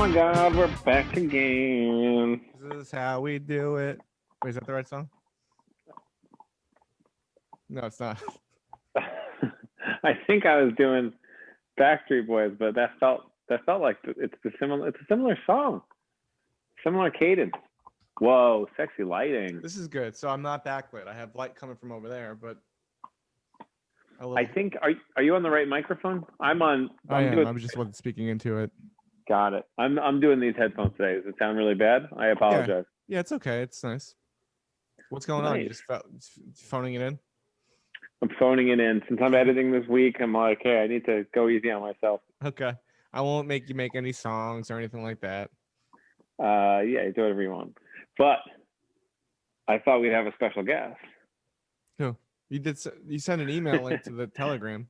my God, we're back again. This is how we do it. Wait, is that the right song? No, it's not. I think I was doing Backstreet Boys, but that felt like it's a similar song, similar cadence. Whoa, sexy lighting. This is good. So I'm not backlit. I have light coming from over there, but I think are you on the right microphone? I'm on. I am. I just wasn't speaking into it. Got it. I'm doing these headphones today. Does it sound really bad? I apologize. Yeah, it's okay. It's nice. What's going on? You just phoning it in? I'm phoning it in. Since I'm editing this week, I'm like, hey, I need to go easy on myself. Okay. I won't make you make any songs or anything like that. Yeah, you do whatever you want. But I thought we'd have a special guest. Who? You sent an email link to the Telegram.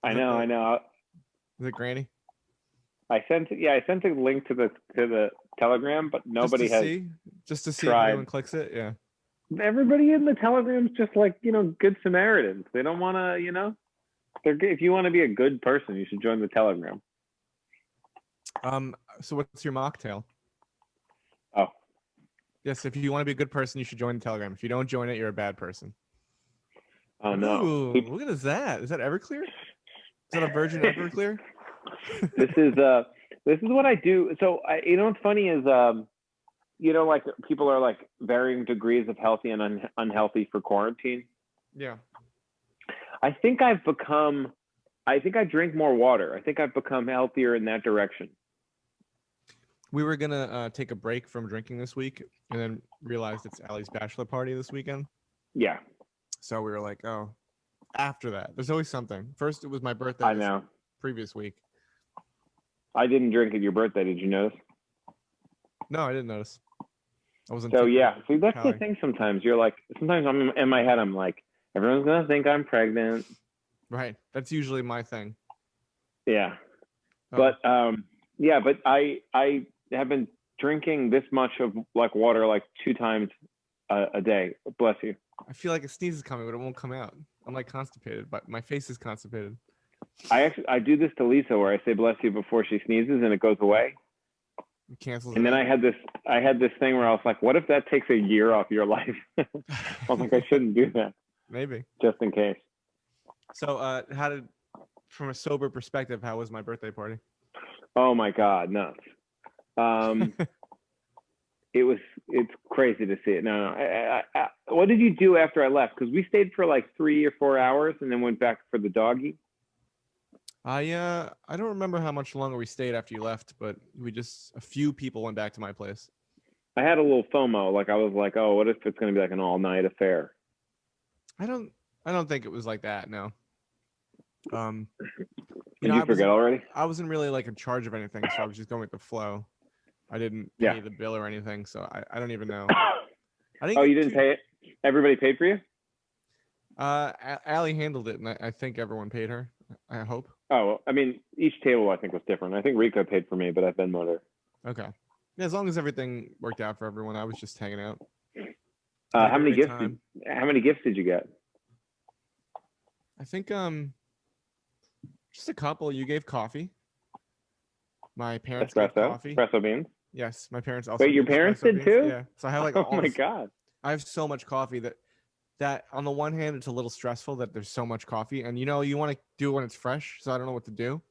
I know. Is it Granny? I sent a link to the Telegram, but nobody has just to see tried. if anyone clicks it. Yeah. Everybody in the Telegram's just like, good Samaritans. They don't want to, if you want to be a good person, you should join the Telegram. So what's your mocktail? Oh. Yes, if you want to be a good person, you should join the Telegram. If you don't join it, you're a bad person. Oh no. Ooh, look at that. Is that Everclear? Is that a Virgin Everclear? This is what I do. So what's funny is like people are like varying degrees of healthy and unhealthy for quarantine. Yeah. I think I drink more water. I think I've become healthier in that direction. We were gonna take a break from drinking this week, and then realized it's Allie's bachelor party this weekend. Yeah. So we were like, oh, after that, there's always something. First, it was my birthday. I know. Previous week. I didn't drink at your birthday. Did you notice? No, I didn't notice. I wasn't. So yeah, see that's the thing. Sometimes you're like, sometimes I'm in my head. I'm like, everyone's gonna think I'm pregnant. Right. That's usually my thing. Yeah. But but I have been drinking this much of like water like 2 times a day. Bless you. I feel like a sneeze is coming, but it won't come out. I'm like constipated, but my face is constipated. I do this to Lisa where I say bless you before she sneezes and it goes away. It cancels. And then I had this thing where I was like, what if that takes a year off your life? I'm like, I shouldn't do that. Maybe. Just in case. So from a sober perspective, how was my birthday party? Oh my God, nuts. It's crazy to see it. No. I, what did you do after I left? Because we stayed for like 3 or 4 hours and then went back for the doggy. I don't remember how much longer we stayed after you left, but a few people went back to my place. I had a little FOMO. Like I was like, oh, what if it's going to be like an all-night affair? I don't think it was like that. No. Did you forget already? I wasn't really like in charge of anything, so I was just going with the flow. I didn't pay the bill or anything, so I don't even know. You didn't pay it? Everybody paid for you? Allie handled it, and I think everyone paid her. I hope. Oh, I mean, each table I think was different. I think Rico paid for me, but I've been motor. Okay. Yeah, as long as everything worked out for everyone, I was just hanging out. How many gifts did you get? I think just a couple. You gave coffee. My parents gave coffee. Espresso beans? Yes, my parents also. Wait, your parents did too? Yeah. So I have like oh my God. I have so much coffee that on the one hand it's a little stressful that there's so much coffee, and you want to do it when it's fresh, so I don't know what to do.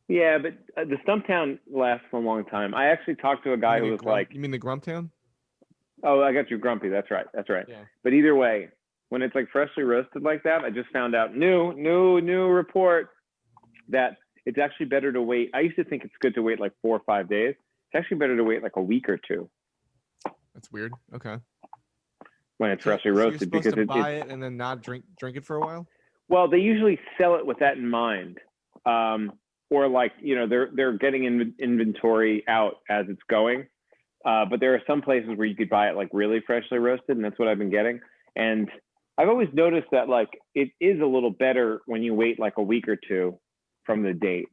Yeah, but the Stumptown lasts for a long time. I actually talked to a guy who was like, you mean the Grumptown? Oh, I got you, Grumpy. That's right. Yeah. But either way, when it's like freshly roasted like that, I just found out new report that it's actually better to wait. I used to think it's good to wait like 4 or 5 days. It's actually better to wait like a week or 2. That's weird. Okay. When it's freshly roasted, you're supposed to buy it and then not drink it for a while. Well, they usually sell it with that in mind, or like they're getting inventory out as it's going. But there are some places where you could buy it like really freshly roasted, and that's what I've been getting. And I've always noticed that like it is a little better when you wait like a week or 2 from the date,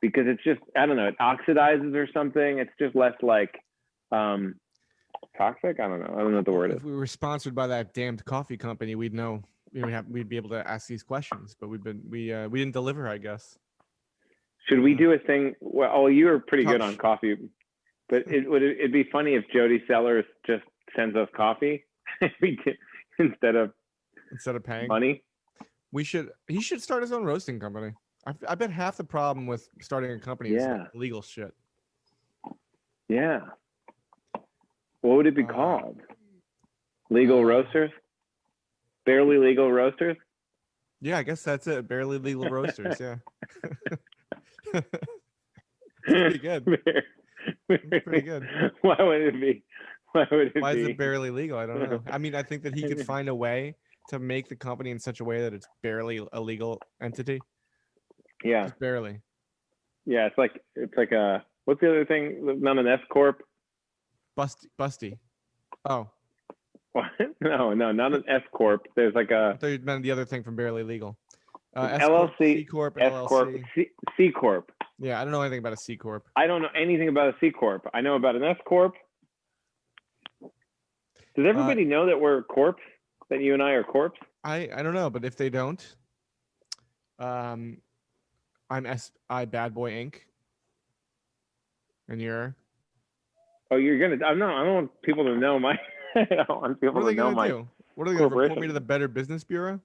because it's just, I don't know, it oxidizes or something. It's just less like toxic. I don't know what the word is. If we were sponsored by that damned coffee company, we'd know. We'd be able to ask these questions, but we didn't deliver, I guess. Should we do a thing? Well, oh, you were pretty good on Touch. coffee, but it'd be funny if Jody Sellers just sends us coffee instead of paying money. He should start his own roasting company. I bet half the problem with starting a company is like legal shit. Yeah. What would it be called? Legal roasters? Barely legal roasters? Yeah, I guess that's it. Barely legal roasters. Yeah. Pretty good. Pretty good. Why would it be? Why is it barely legal? I don't know. I mean, I think that he could find a way to make the company in such a way that it's barely a legal entity. Yeah. Just barely. Yeah, it's like a what's the other thing? Not an S corp. Busty. Oh. What? No, not an S corp. There's like a. I thought you meant the other thing from barely legal. LLC, C corp, S LLC. corp, C corp. Yeah, I don't know anything about a C corp. I don't know anything about a C corp. I know about an S corp. Does everybody know that we're corps? That you and I are corps? I don't know, but if they don't, I'm SI Bad Boy Inc. And you're? Oh, you're gonna. I don't want people to know my. I don't want people What are they to know my. do? What are they gonna report me to the Better Business Bureau?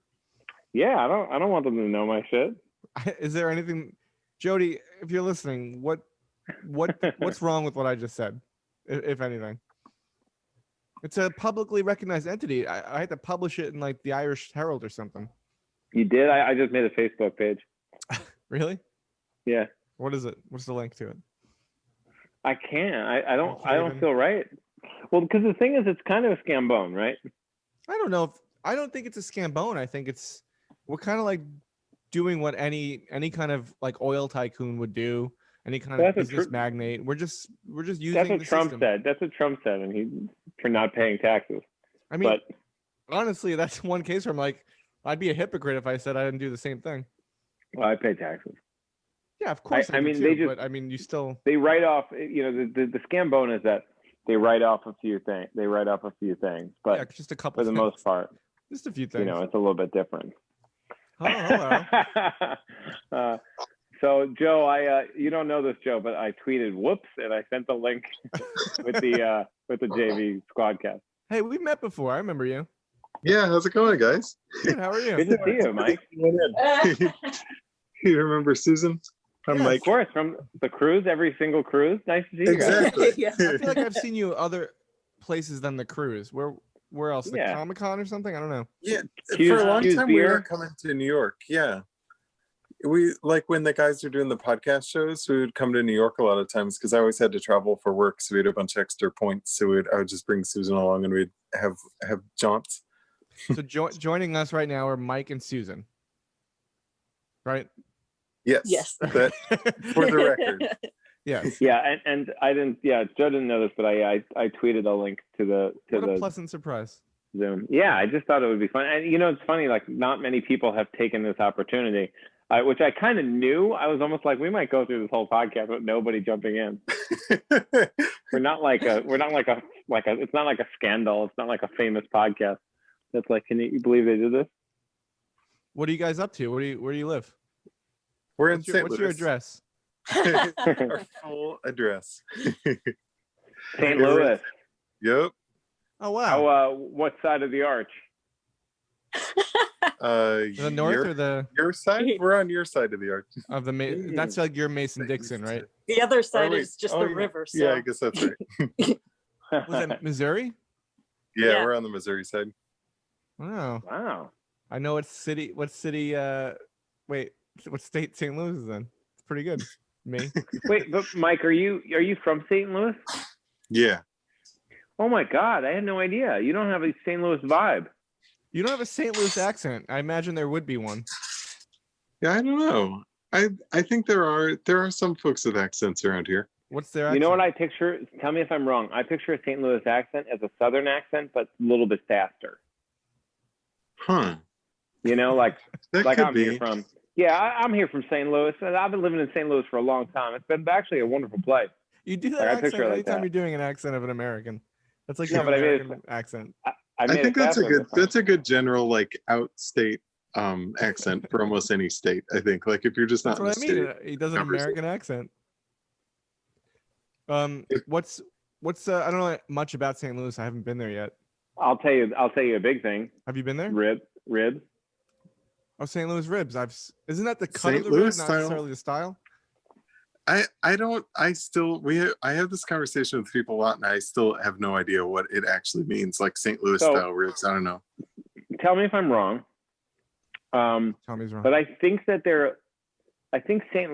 Yeah, I don't want them to know my shit. Is there anything, Jody? If you're listening, what's wrong with what I just said, if anything? It's a publicly recognized entity. I had to publish it in like the Irish Herald or something. You did? I just made a Facebook page. Really? Yeah. What is it? What's the link to it? I can't. I don't feel right. Well, because the thing is, it's kind of a scambone, right? I don't know. I don't think it's a scambone. I think we're kind of like doing what any kind of like oil tycoon would do. Any kind of business magnate. We're just using. That's what Trump system. said. That's what Trump said, and he for not paying taxes. I mean, honestly, that's one case where I'm like, I'd be a hypocrite if I said I didn't do the same thing. Well, I pay taxes. Yeah, of course. I mean, too, but I mean, you still. They write off. You know, the scambone is that they write off a few things. They write off a few things, but yeah, just a couple. For the most part, just a few things. You know, it's a little bit different. Oh, hello. So Joe, you don't know this, Joe, but I tweeted whoops and I sent the link with the JV Squadcast. Hey, we met before. I remember you. Yeah, how's it going, guys? Good. How are you? Good to see you, Mike. You remember Susan? I'm yes, Mike. Of course, from the cruise, every single cruise. Nice to see you Exactly. guys. Yeah. I feel like I've seen you other places than the cruise. Where else? The Comic-Con or something? I don't know. Yeah, Hughes, for a long Hughes time beer. we were coming to New York. Yeah, we like when the guys are doing the podcast shows. We would come to New York a lot of times because I always had to travel for work, so we had a bunch of extra points. So I would just bring Susan along, and we'd have jaunts. So joining us right now are Mike and Susan. Right? Yes. Yes. That, for the record. Yes. Yeah, and I didn't. Yeah, Joe didn't know this, but I tweeted a link to the what a pleasant surprise. Zoom. Yeah, I just thought it would be fun. And you know, it's funny. Like, not many people have taken this opportunity, which I kind of knew. I was almost like, we might go through this whole podcast with nobody jumping in. We're not like a. It's not like a scandal. It's not like a famous podcast. That's like, can you believe they did this? What are you guys up to? Where do you live? We're in St. Louis. What's your address? Our full address. St. Louis. Yep. Oh wow. How, what side of the arch? The north or the your side? We're on your side of the arch. of the that's like your Mason-Dixon, right? The other side wait. is just Oh, the yeah. river. So. Yeah, I guess that's right. Was that Missouri? Yeah, we're on the Missouri side. Wow. Wow. I know what city what state St. Louis is in. It's pretty good. Me. Wait, but Mike, are you from St. Louis? Yeah. Oh my God, I had no idea. You don't have a St. Louis vibe. You don't have a St. Louis accent. I imagine there would be one. Yeah, I don't know. I think there are some folks with accents around here. What's their accent? You know what I picture? Tell me if I'm wrong. I picture a St. Louis accent as a Southern accent, but a little bit faster. Huh. You know, like That like could I'm be. here from. Yeah, I'm here from St. Louis. I've been living in St. Louis for a long time. It's been actually a wonderful place. You do that Like, I accent picture it like anytime that. you're doing an accent of an American. That's like Yeah, the but I made it- American accent. I made I think it that's faster this time. that's a good general like outstate accent for almost any state. I think, like, if you're just not That's in what a I mean. state, He does an covers it. American accent. What's I don't know much about St. Louis. I haven't been there yet. I'll tell you a big thing. Have you been there? Ribs. Oh, St. Louis ribs. Isn't that the cut of St. the Louis rib, not style? necessarily the style? I have this conversation with people a lot, and I still have no idea what it actually means. Like St. Louis style ribs. I don't know. Tell me if I'm wrong. Tell me he's wrong. But I think St.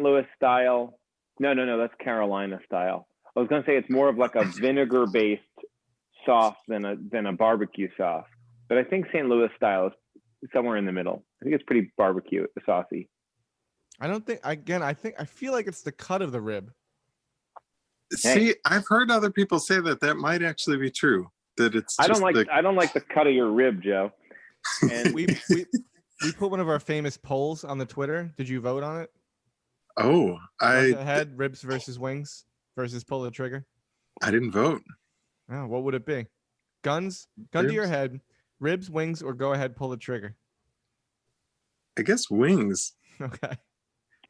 Louis style. No, that's Carolina style. I was gonna say it's more of like a vinegar-based sauce than a barbecue sauce. But I think St. Louis style is somewhere in the middle. I think it's pretty barbecue saucy. I feel like it's the cut of the rib. See, I've heard other people say that might actually be true. That it's. I don't like the cut of your rib, Joe. And we put one of our famous polls on the Twitter. Did you vote on it? Oh, head ribs versus wings versus pull the trigger. I didn't vote. Oh, what would it be? Gun to your head, ribs, wings, or go ahead, pull the trigger. I guess wings. Okay.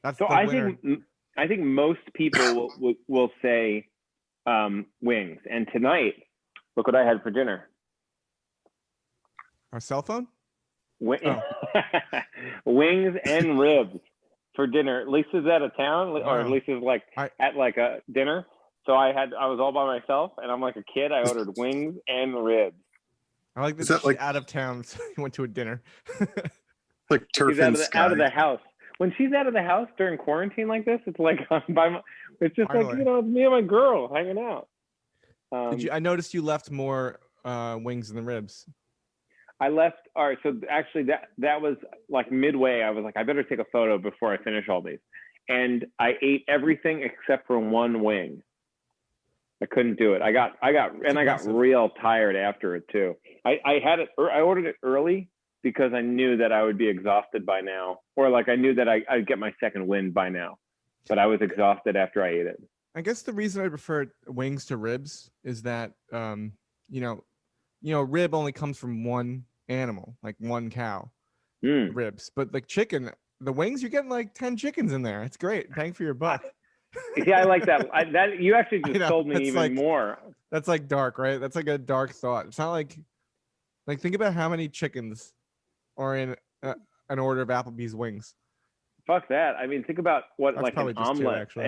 That's so the winner. I think most people will say wings. And tonight, look what I had for dinner. Our cell phone? Wings and ribs for dinner. Lisa's out of town, or Lisa's at like a dinner. So I was all by myself, and I'm like a kid. I ordered wings and ribs. I like this. She's out of town, so he went to a dinner. Like turf and sky. Out of the house. When she's out of the house during quarantine like this, it's like it's just Finally. like, it's me and my girl hanging out. I noticed you left more wings than the ribs. I left. All right. So actually that was like midway. I was like, I better take a photo before I finish all these. And I ate everything except for one wing. I couldn't do it. I got real tired after it too. I ordered it early because I knew that I would be exhausted by now, or like I knew that I'd get my second wind by now, but I was exhausted after I ate it. I guess the reason I prefer wings to ribs is that, rib only comes from one animal, like one cow, ribs. But like chicken, the wings, you're getting like 10 chickens in there. It's great. Bang for your buck. Yeah, I like that. That you actually just told me even more. That's like dark, right? That's like a dark thought. It's not like think about how many chickens are in an order of Applebee's wings. Fuck that. I mean, think about what That's like an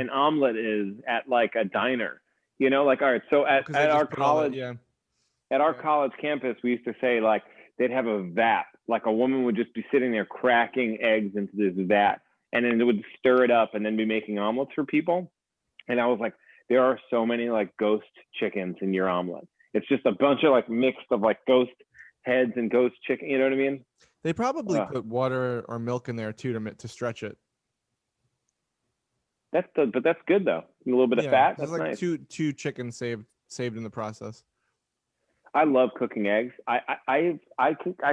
omelet is at like a diner. You know, like all right. So at our college, at our college campus, we used to say like they'd have a vat. Like a woman would just be sitting there cracking eggs into this vat, and then it would stir it up and then be making omelets for people. And I was like, there are so many like ghost chickens in your omelet. It's just a bunch of like mixed of like ghost heads and ghost chicken. You know what I mean? They probably put water or milk in there too to stretch it. But that's good though. A little bit of fat. That's like nice. two chickens saved in the process. I love cooking eggs. I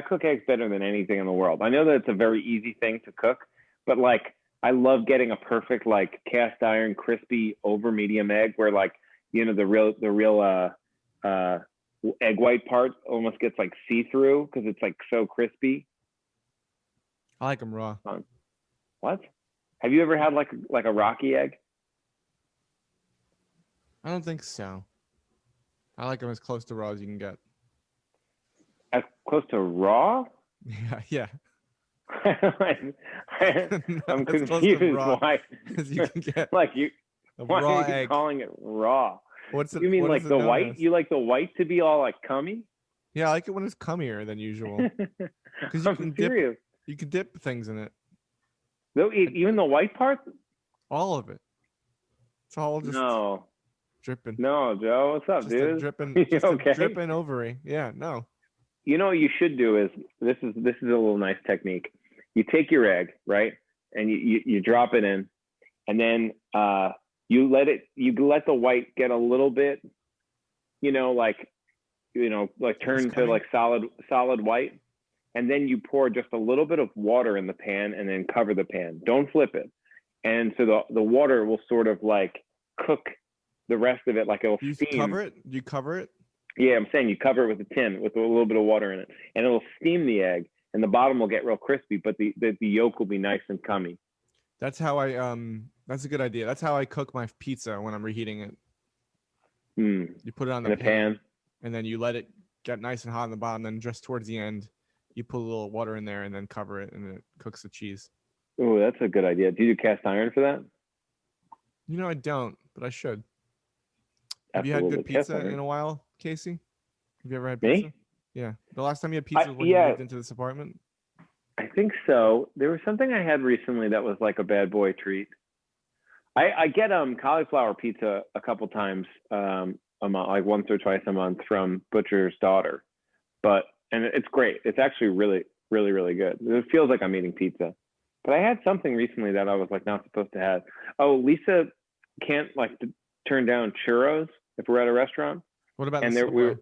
cook eggs better than anything in the world. I know that it's a very easy thing to cook, but like I love getting a perfect like cast iron crispy over medium egg where like the real egg white part almost gets like see-through because it's like so crispy. I like them raw. What? Have you ever had like a Rocky egg? I don't think so. I like them as close to raw as you can get. As close to raw? Yeah. I'm confused why. You can get like you. Why raw are you egg. calling it raw? What's it? You mean what like is it the known white? as? You like the white to be all like cummy? Yeah, I like it when it's cummier than usual. Because you can dip things in it. No, even the white part? All of it. It's all just dripping. No, Joe, what's up, just dude? A dripping, You just okay? a dripping ovary. Yeah, no. You know what you should do is this is a little nice technique. You take your egg, right, and you drop it in, and then you let the white get a little bit, turn to like solid white, and then you pour just a little bit of water in the pan and then cover the pan. Don't flip it, and so the water will sort of like cook the rest of it, like it'll steam. Do you cover it? Yeah, I'm saying you cover it with a tin with a little bit of water in it, and it'll steam the egg, and the bottom will get real crispy, but the yolk will be nice and cummy. That's how that's a good idea. That's how I cook my pizza when I'm reheating it. You put it on the pan, and then you let it get nice and hot on the bottom. Then just towards the end, you put a little water in there and then cover it, and it cooks the cheese. Oh, that's a good idea. Do you do cast iron for that? You know, I don't, but I should. Have Absolutely. you had good pizza in a while, Casey? Have you ever had Me? pizza? Yeah. The last time you had pizza was when you moved into this apartment? I think so. There was something I had recently that was like a bad boy treat. I get cauliflower pizza a couple times a month, like once or twice a month from Butcher's Daughter, and it's great. It's actually really, really, really good. It feels like I'm eating pizza. But I had something recently that I was like not supposed to have. Oh, Lisa can't like turn down churros if we're at a restaurant. What about and the subway?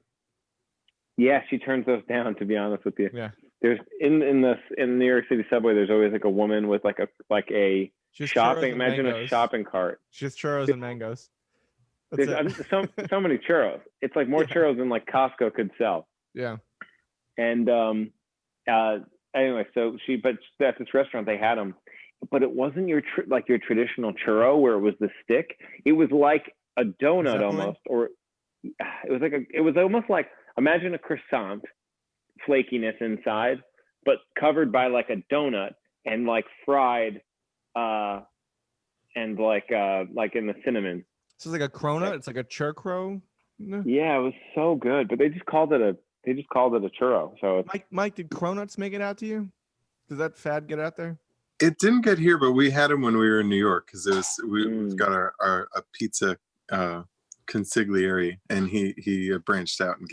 Yeah, she turns those down. To be honest with you, yeah. There's in New York City subway. There's always like a woman with like a Just shopping. Imagine mangoes. a shopping cart. Just churros and mangoes. That's There's so many churros. It's like more churros than like Costco could sell. Yeah. And anyway, so but at this restaurant they had them, but it wasn't your traditional churro where it was the stick. It was like a donut almost, or it was almost like, imagine a croissant, flakiness inside, but covered by like a donut and like fried, and like in the cinnamon. So it's like a cronut. It's like a churro. No? Yeah, it was so good, but they just called it a churro. So Mike, did cronuts make it out to you? Did that fad get out there? It didn't get here, but we had them when we were in New York because we've got a pizza consigliere, and he branched out and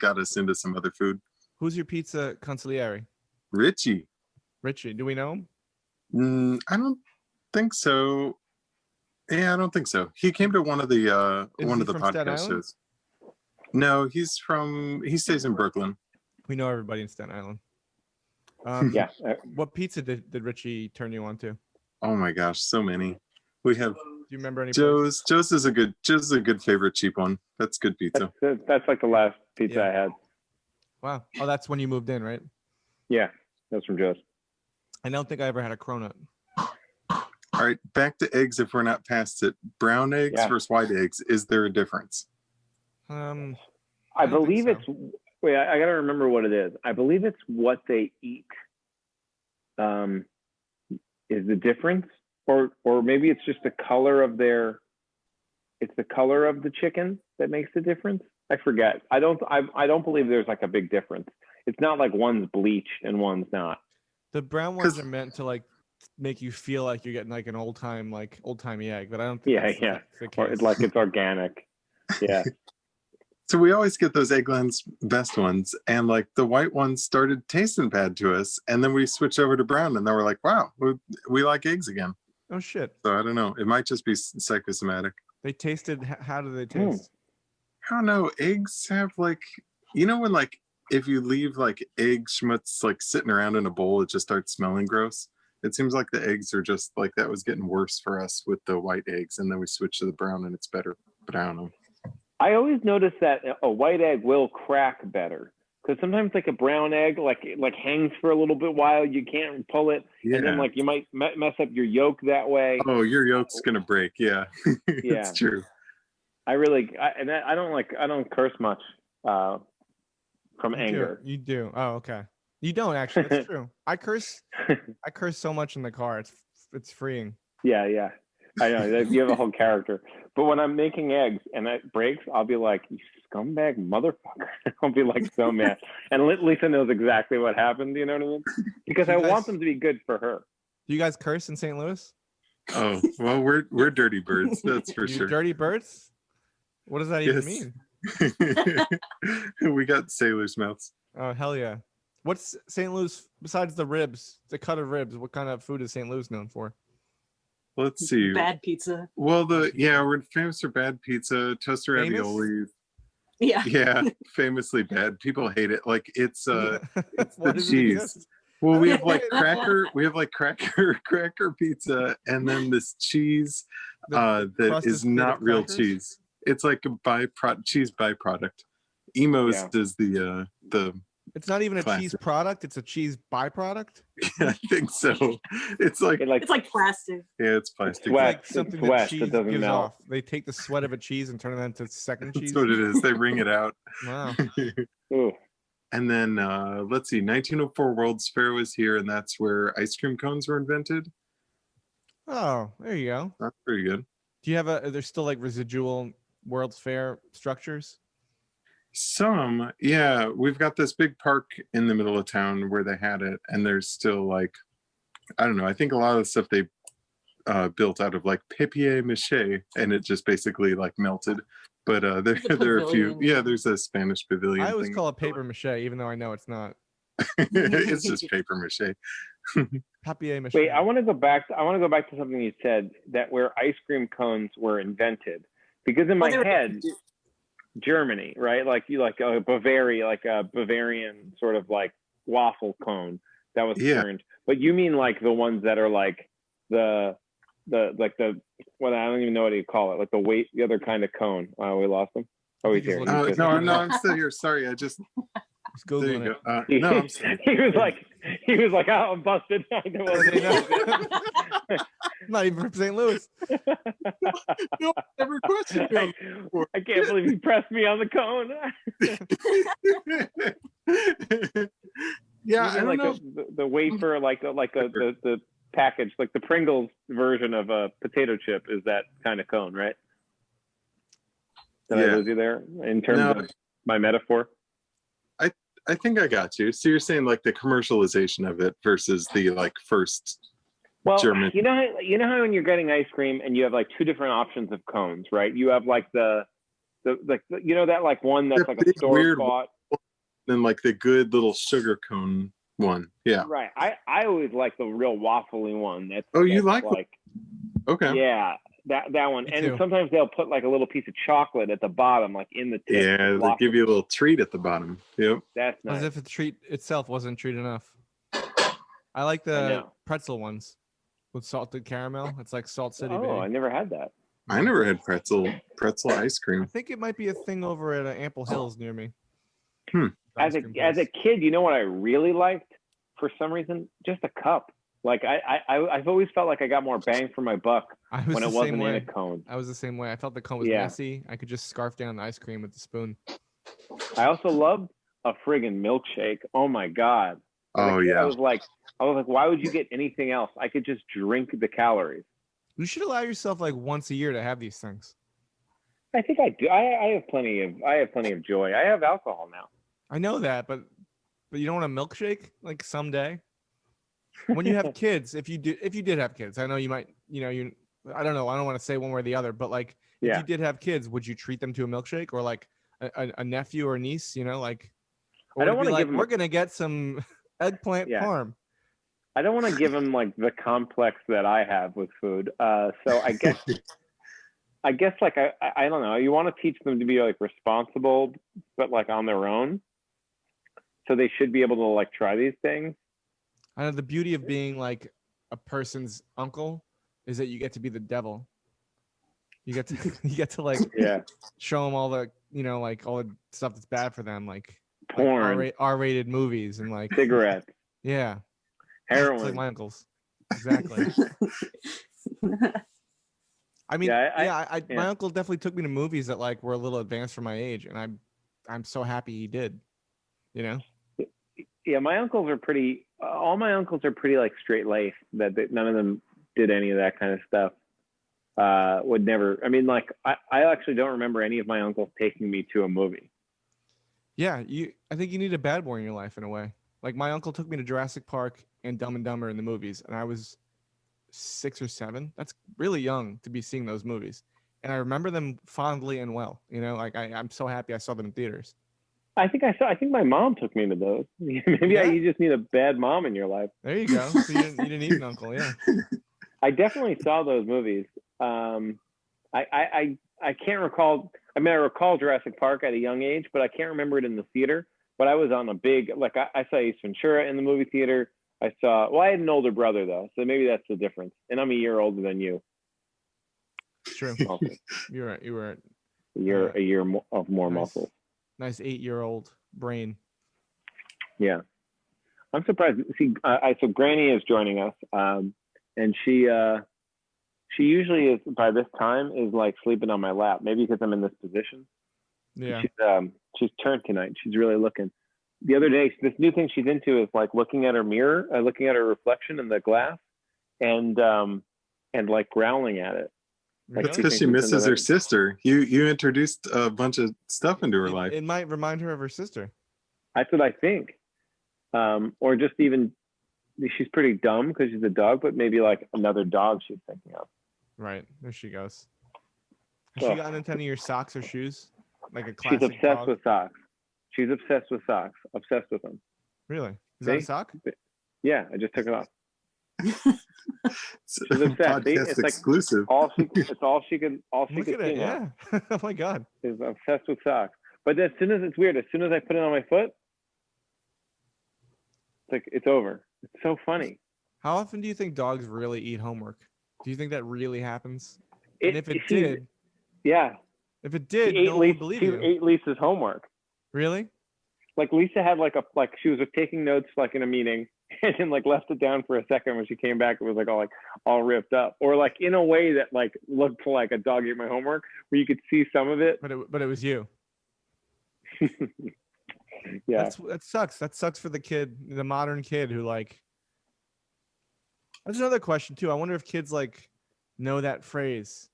got us into some other food. Who's your pizza consigliere? Richie. Do we know him? I don't think so. Yeah, I don't think so. He came to one of the podcast shows. No, he stays in Brooklyn. We know everybody in Staten Island. Yeah. What pizza did Richie turn you on to? Oh my gosh, so many. We have. Do you remember any? Joe's is a good favorite cheap one. That's good pizza. That's like the last pizza I had. Wow. Oh, that's when you moved in, right? Yeah, that's from Joe's. I don't think I ever had a cronut. All right, back to eggs. If we're not past it, brown eggs versus white eggs. Is there a difference? I believe it's. Wait, I gotta remember what it is. I believe it's what they eat. Is the difference, or maybe it's just the color of their. It's the color of the chicken that makes the difference. I forget. I don't believe there's like a big difference. It's not like one's bleached and one's not. The brown ones are meant to like make you feel like you're getting like an old timey egg, but I don't think that's the case. Or it's like it's organic. Yeah. So we always get those Eggland's best ones, and like the white ones started tasting bad to us, and then we switched over to brown, and then we're like, wow, we like eggs again. Oh shit. So I don't know. It might just be psychosomatic. They tasted. How do they taste? I don't know. Eggs have like, when like if you leave like egg schmutz like sitting around in a bowl, it just starts smelling gross. It seems like the eggs are just like that was getting worse for us with the white eggs, and then we switched to the brown, and it's better. But I don't know. I always notice that a white egg will crack better, because sometimes like a brown egg like hangs for a little bit while, you can't pull it, and then like you might mess up your yolk that way. Oh, your yolk's gonna break. Yeah. It's true. I don't curse much from anger. You do. Oh, okay. You don't actually. That's true. I curse so much in the car. It's freeing. Yeah. I know you have a whole character, but when I'm making eggs and it breaks, I'll be like, "You scumbag motherfucker!" I'll be like so mad, and Lisa knows exactly what happened. You know what I mean? Because I want them to be good for her. Do you guys curse in St. Louis? Oh well, we're dirty birds. That's for sure. Dirty birds? What does that even mean? We got sailors' mouths. Oh hell yeah! What's St. Louis besides the ribs, the cut of ribs? What kind of food is St. Louis known for? Let's see. Bad pizza. Well, we're famous for bad pizza, toasted ravioli. Yeah, famously bad. People hate it. Like it's the cheese. Well, we have like cracker pizza, and then this cheese that is not real cheese. It's like a cheese byproduct. Emos is the It's not even a Classic. cheese product; it's a cheese byproduct. I think so. It's like, It's like plastic. yeah, it's plastic. It's Sweat. like It's something sweat, that it cheese doesn't gives melt. off. They take the sweat of a cheese and turn it into second cheese. That's what it is. They wring it out. Wow. Ooh. And then let's see, 1904 World's Fair was here, and that's where ice cream cones were invented. Oh, there you go. That's pretty good. Do you have there's still like residual World's Fair structures? Some, yeah. We've got this big park in the middle of town where they had it, and there's still like, I don't know. I think a lot of the stuff they built out of like papier-mâché, and it just basically like melted. But there are a few. pavilion. Yeah, there's a Spanish pavilion. I always thing. call it paper mache, even though I know it's not. It's just papier-mâché. Papier mâché. Wait, I want to go back. I want to go back to something you said, that where ice cream cones were invented, because in my head, Germany, right? Like you like a Bavaria, like a Bavarian sort of like waffle cone that was turned. But you mean like the ones that are like the what, I don't even know what you call it, like the other kind of cone. We lost him. Oh, he's here. He's No, I'm still here. Sorry, I just. He's There you Googling go. it. No, I'm sorry. he was like, oh, I'm busted. I know what it is. Not even from St. Louis. No, never questioned him. I can't believe you pressed me on the cone. Yeah, I don't like know. the wafer, like the package, like the Pringles version of a potato chip is that kind of cone, right? Did I lose you there in terms of my metaphor? I think I got you. So you're saying like the commercialization of it versus the like first German. You know how when you're getting ice cream and you have like two different options of cones, right? You have like the you know that like one that's like a store bought, then like the good little sugar cone one. Yeah. Right. I always like the real waffly one. You like okay. Yeah, that one. Me And too. sometimes they'll put like a little piece of chocolate at the bottom, like in the tip. Yeah, they give you a little treat at the bottom. Yep. That's nice. As if the treat itself wasn't treat enough. I like the pretzel ones with salted caramel. It's like Salt City. Oh, baby. I never had that. I never had pretzel ice I cream. think it might be a thing over at Ample Hills near me. As a kid, you know what I really liked? For some reason, just a cup. Like I've always felt like I got more bang for my buck when it wasn't in a cone. I was the same way. I felt the cone was messy. I could just scarf down the ice cream with the spoon. I also loved a friggin' milkshake. Oh my god. Oh yeah. I was like, why would you get anything else? I could just drink the calories. You should allow yourself like once a year to have these things. I think I do. I have plenty of joy. I have alcohol now. I know that, but you don't want a milkshake like someday. When you have kids, if you did have kids, I know you might, I don't know, I don't want to say one way or the other, but like if you did have kids, would you treat them to a milkshake or like a nephew or niece, like I don't want to give them we're gonna get some eggplant parm. I don't want to give them like the complex that I have with food. So I guess like I don't know. You want to teach them to be like responsible, but like on their own. So they should be able to like try these things. I know the beauty of being like a person's uncle is that you get to be the devil. You get to like show them all the like all the stuff that's bad for them, like porn, like R-rated movies and like cigarettes. Yeah. Heroin. It's like my uncles. Exactly. I mean, my uncle definitely took me to movies that like were a little advanced for my age, and I'm so happy he did. Yeah, my uncles are pretty. All my uncles are pretty like straight laced. That none of them did any of that kind of stuff. Would never. I mean, like I actually don't remember any of my uncles taking me to a movie. Yeah, I think you need a bad boy in your life in a way. Like my uncle took me to Jurassic Park and Dumb and Dumber in the movies, and I was 6 or 7. That's really young to be seeing those movies, and I remember them fondly and well. Like I'm so happy I saw them in theaters. I think my mom took me to those. Maybe you just need a bad mom in your life. There you go. So you didn't need an uncle, yeah. I definitely saw those movies. I can't recall. I mean, I recall Jurassic Park at a young age, but I can't remember it in the theater. But I was on a big, like I saw Ace Ventura in the movie theater. I had an older brother though, so maybe that's the difference. And I'm a year older than you. True. You're right. You were a year of more nice. muscle. Nice 8-year-old brain. Yeah. I'm surprised. See, so Granny is joining us, and she usually is by this time is like sleeping on my lap. Maybe because I'm in this position. Yeah. She's turned tonight. She's really looking. The other day, this new thing she's into is like looking at her mirror, looking at her reflection in the glass, and like growling at it. Like That's because she misses her sister. You introduced a bunch of stuff into her life. It might remind her of her sister. That's what I think. Or just even she's pretty dumb because she's a dog, but maybe like another dog she's thinking of. Right. There she goes. Has she gotten into any of your socks or shoes? Like a classic She's obsessed dog? with socks. She's obsessed with socks. Obsessed with them. Really? Is that a sock? Yeah, I just took it off. She's obsessed. Podcast It's exclusive. Like it's all she could Look at see it, now. yeah. Oh my God. Is obsessed with socks. But as soon as it's weird, as soon as I put it on my foot, it's like it's over. It's so funny. How often do you think dogs really eat homework? Do you think that really happens? And if it did, yeah. If it did, no one would believe you. She ate Lisa's homework. Really? Like Lisa had like she was taking notes like in a meeting and then like left it down for a second. When she came back, it was like all ripped up, or like in a way that like looked like a dog ate my homework, where you could see some of it. But it was you. Yeah. That sucks. That sucks for the kid, the modern kid who like. That's another question too. I wonder if kids like know that phrase.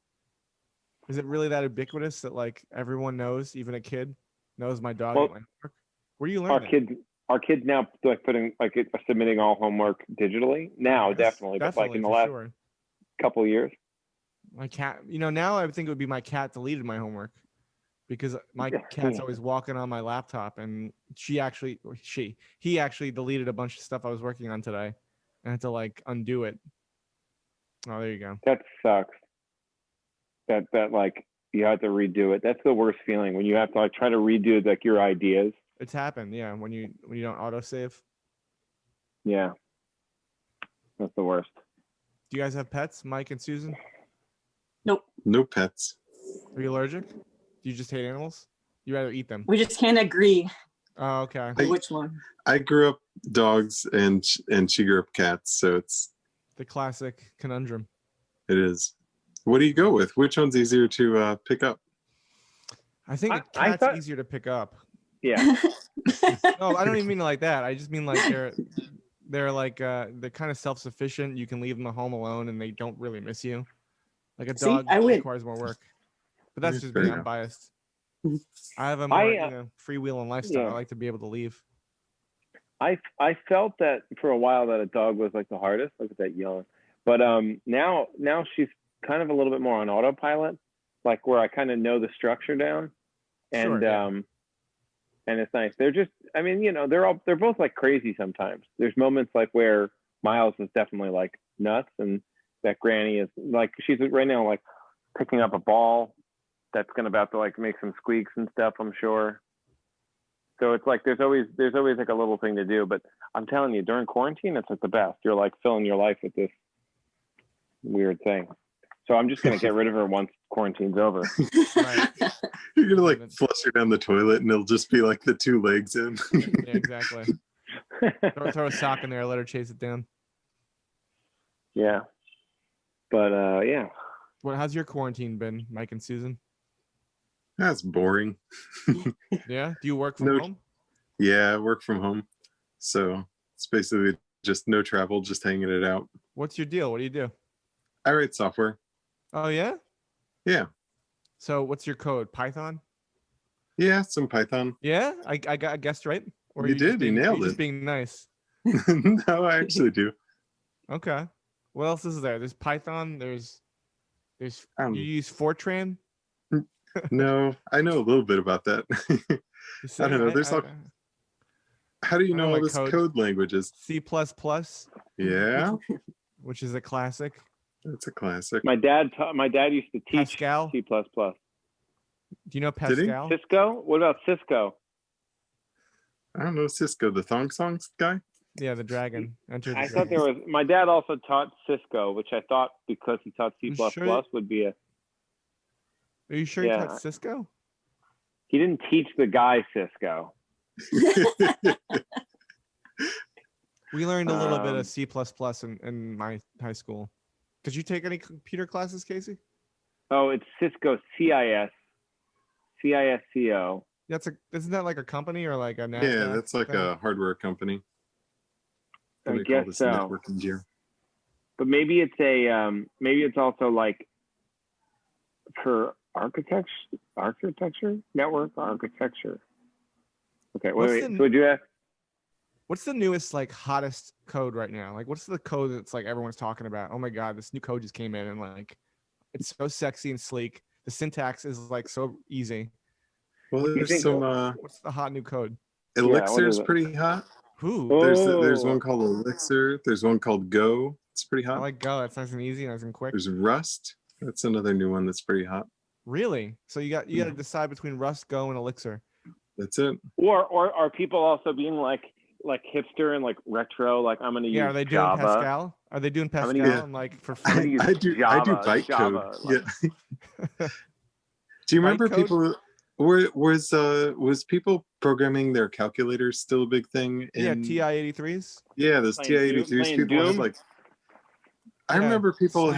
Is it really that ubiquitous that like everyone knows, even a kid knows my dog ate my homework? Where do you learn that? Our kids now like submitting all homework digitally now, Yes, definitely, but like in the last couple of years. My cat, now I would think it would be my cat deleted my homework because my cat's always walking on my laptop, and he actually deleted a bunch of stuff I was working on today, and I had to like undo it. Oh, there you go. That sucks. That like you have to redo it. That's the worst feeling when you have to like try to redo like your ideas. It's happened, yeah. When you don't autosave. Yeah, that's the worst. Do you guys have pets, Mike and Susan? Nope. No pets. Are you allergic? Do you just hate animals? You rather eat them? We just can't agree. Oh, okay. Which one? I grew up dogs and she grew up cats, so it's the classic conundrum. It is. What do you go with? Which one's easier to pick up? I think the cat's easier to pick up. Yeah. No, I don't even mean like that. I just mean like they're like they're kind of self-sufficient. You can leave them at home alone and they don't really miss you. Like a dog requires more work. But that's just me. I'm biased. I have a more freewheeling lifestyle. Yeah. I like to be able to leave. I felt that for a while that a dog was like the hardest. Look at that yawn. But now she's kind of a little bit more on autopilot, like where I kind of know the structure down, and and it's nice. They're just, I mean, they're both like crazy sometimes. There's moments like where Miles is definitely like nuts, and that Granny is like, she's right now like picking up a ball that's about to like make some squeaks and stuff, I'm sure. So it's like there's always like a little thing to do. But I'm telling you, during quarantine, it's like the best. You're like filling your life with this weird thing. So I'm just gonna get rid of her once quarantine's over. Right. You're gonna like flush her down the toilet, and it'll just be like the two legs in. Yeah, exactly. Throw a sock in there, let her chase it down. Yeah, but yeah. Well, how's your quarantine been, Mike and Susan? That's boring. Yeah. Do you work from home? Yeah, I work from home. So it's basically just no travel, just hanging it out. What's your deal? What do you do? I write software. Oh, yeah? Yeah. So what's your code? Python? Yeah, some Python. Yeah? I guessed right? Or you did. You nailed it. Just being nice. No, I actually do. Okay. What else is there? There's Python. There's you use Fortran? No, I know a little bit about that. I don't know. There's how do you know all this code languages? C++. Yeah. Which is a classic. It's a classic. My dad used to teach Pascal? C++. Do you know Pascal? Cisco? What about Cisco? I don't know Cisco, the Thong Songs guy. Yeah, the dragon. I thought there was. My dad also taught Cisco, which I thought because he taught C++ would be a. Are you sure he taught Cisco? He didn't teach the guy Cisco. We learned a little bit of C++ in my high school. Did you take any computer classes, Casey? Oh, it's Cisco CISCO. Isn't that like a company or like a NASDAQ Yeah, that's like thing? a hardware company. What I do they call guess this so. networking gear? But maybe it's also like for architecture, network architecture. Okay, wait. So would you ask? What's the newest, like, hottest code right now? Like, what's the code that's like everyone's talking about? Oh my God, this new code just came in and like, it's so sexy and sleek. The syntax is like so easy. Well, there's some What's the hot new code? Elixir is pretty hot. Who? There's one called Elixir. There's one called Go. It's pretty I hot. like Go. That's nice and easy, nice and quick. There's Rust. That's another new one that's pretty hot. Really? So you got to decide between Rust, Go, and Elixir. That's it. Or are people also being like hipster and like retro? Like I'm gonna use Yeah, are they doing Java. Pascal? Are they doing Pascal and like for free? I do bytecode. Yeah. Do you remember people? Was people programming their calculators still a big thing? TI-83s. Yeah, those TI-83s. People had like. I remember people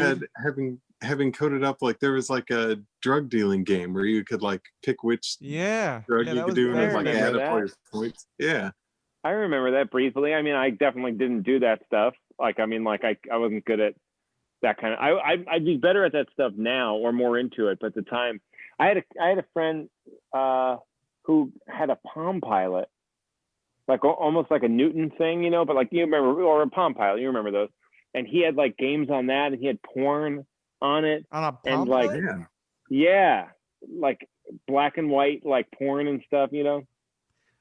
having coded up like there was like a drug dealing game where you could like pick which drug you could do and like add up all your points. Yeah. I remember that briefly. I mean, I definitely didn't do that stuff. Like, I mean, like I wasn't good at that kind of. I'd be better at that stuff now or more into it. But at the time, I had a friend who had a Palm Pilot, like almost like a Newton thing, you know. But like you remember, or a Palm Pilot, you remember those. And he had like games on that, and he had porn on it, on a Palm and like Pilot? yeah, like black and white like porn and stuff, you know.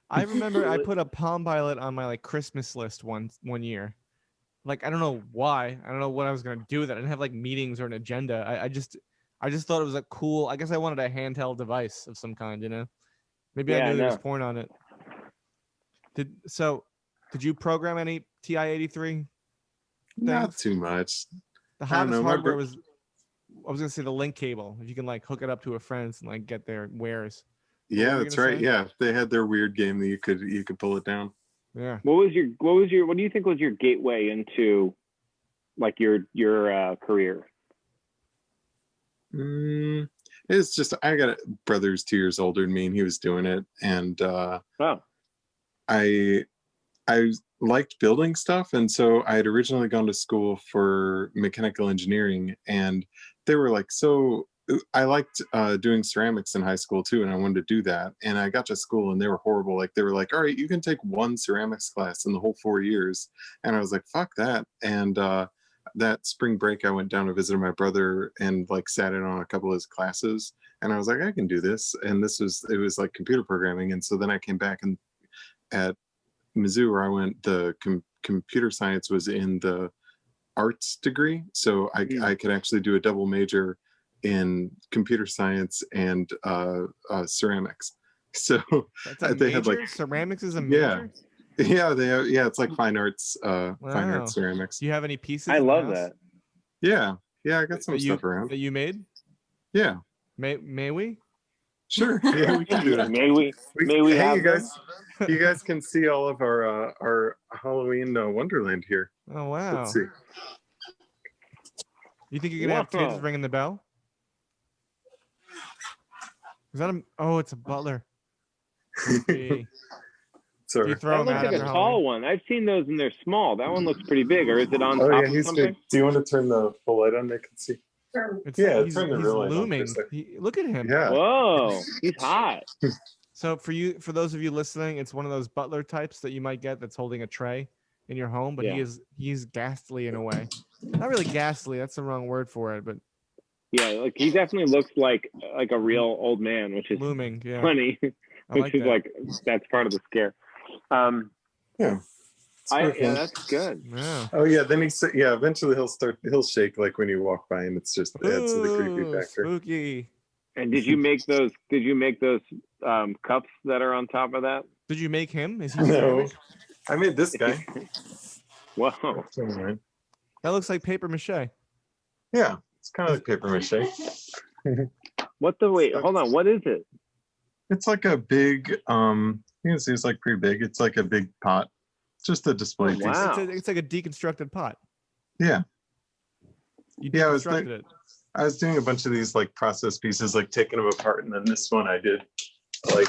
I remember I put a Palm Pilot on my like Christmas list one year. Like I don't know why. I don't know what I was gonna do with it. I didn't have like meetings or an agenda. I just thought it was a cool. I guess I wanted a handheld device of some kind, you know. Maybe I knew there was porn on it. Did you program any TI-83? Not too much. The hottest hardware was, I was gonna say the link cable. If you can like hook it up to a friend's and like get their wares. Yeah, that's right. Say? Yeah, they had their weird game that you could pull it down. Yeah. What do you think was your gateway into like your career? It's just I got brother's 2 years older than me, and he was doing it, and I liked building stuff, and so I had originally gone to school for mechanical engineering, and they were like, so I liked doing ceramics in high school too, and I wanted to do that. And I got to school, and they were horrible. Like they were like, all right, you can take one ceramics class in the whole 4 years, and I was like, fuck that. And that spring break, I went down to visit my brother and like sat in on a couple of his classes, and I was like, I can do this. And it was like computer programming, and so then I came back and at Mizzou, where I went, the computer science was in the arts degree, so I could actually do a double major in computer science and ceramics. So they had like ceramics is a major. It's like fine arts ceramics. Do you have any pieces? I love that. Yeah, I got some stuff around that you made. Yeah. May we? Sure. Yeah, we can do that. May we have you guys? You guys can see all of our Halloween wonderland here. Oh wow! Let's see. You think you're gonna have kids ringing the bell? Is that it's a butler. Sorry. That looks like a tall one. I've seen those and they're small. That one looks pretty big. Or is it on top of something? Big. Do you want to turn the full light on? They can see. Turn the real light looming. Look at him. Yeah. Whoa, he's hot. So for those of you listening, it's one of those butler types that you might get that's holding a tray in your home, but he's ghastly in a way. Not really ghastly. That's the wrong word for it, but yeah, like he definitely looks like a real old man, which is looming. Yeah, funny. Which is like that's part of the scare. Yeah. That's good. Yeah. Oh yeah, then eventually he'll shake like when you walk by, and it's just adds to the creepy factor. Spooky. And did you make those cups that are on top of that? Did you make him? Is he no? I made this guy. Whoa. That looks like paper mache. Yeah, it's kind of like paper mache. Hold on, what is it? It's like a big you can see it's like pretty big. It's like a big pot. Just a display Oh, piece. wow. It's like a deconstructed pot. Yeah. You Yeah, deconstructed it. I was doing a bunch of these like process pieces, like taking them apart, and then this one I did like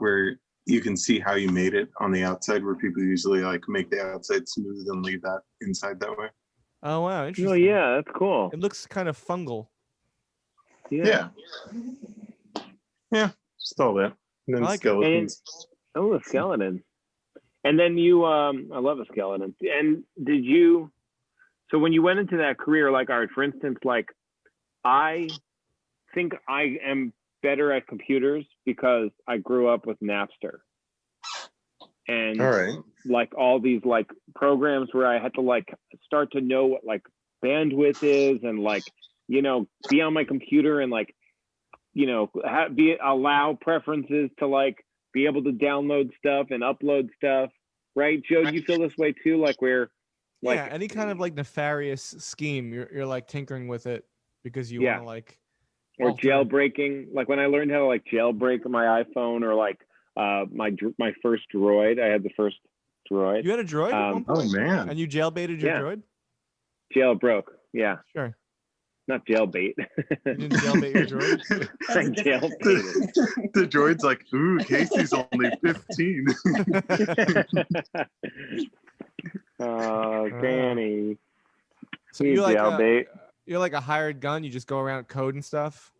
where you can see how you made it on the outside, where people usually like make the outside smooth and leave that inside that way. Oh wow, interesting. Oh yeah, that's cool. It looks kind of fungal. Yeah. Just all that. And then I like it. skeletons. Oh, a skeleton. And then you, I love a skeleton. And did you? So when you went into that career, like, all right, for instance, like, I think I am better at computers because I grew up with Napster. And All right. like all these like programs where I had to like start to know what like bandwidth is and like, you know, be on my computer and like, you know, allow preferences to like be able to download stuff and upload stuff. Right, Joe, do you feel this way too? Like where, like, yeah, any kind of like nefarious scheme, you're like tinkering with it because you want to like. Or alter- jailbreaking. Like when I learned how to like jailbreak my iPhone, or like my first droid. I had the first droid. You had a droid at one point? Oh man. And you jailbaited your Yeah. droid? Jailbroke. Yeah, Sure. not jailbait. You didn't jailbait your droid? I jailbaited. The droid's like, ooh, Casey's only 15. Oh, Danny. So You jailbait. you're like a hired gun. You just go around coding stuff.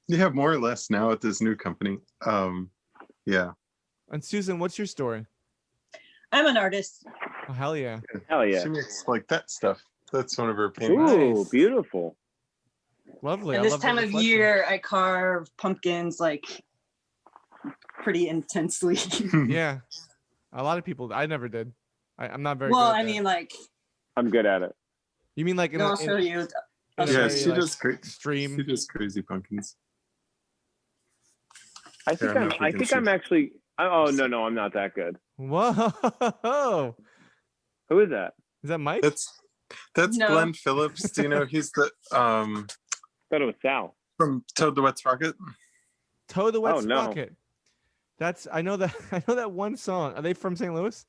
You have more or less now at this new company. Yeah. And Susan, what's your story? I'm an artist. Oh, hell yeah. Hell yeah. She makes like that stuff. That's one of her paintings. Ooh, Nice. beautiful. Lovely. And I this love the time of reflection. year, I carve pumpkins like pretty intensely. Yeah. A lot of people. I never did. I'm not very Well, good at I that. mean, like, I'm good at it. You mean like in, no, a, I'll show in, you. in I'll a Yeah, show very, she like, does great. extreme. She does crazy pumpkins. I think Yeah, I don't know if we I can think see. I'm actually. Oh no, I'm not that good. Whoa. Who is that? Is that Mike? That's No. Glenn Phillips. Do you know he's the Thought it was Sal. from Toad the Wet Sprocket? Toe the Wet Oh, no. Sprocket. I know that one song. Are they from St. Louis?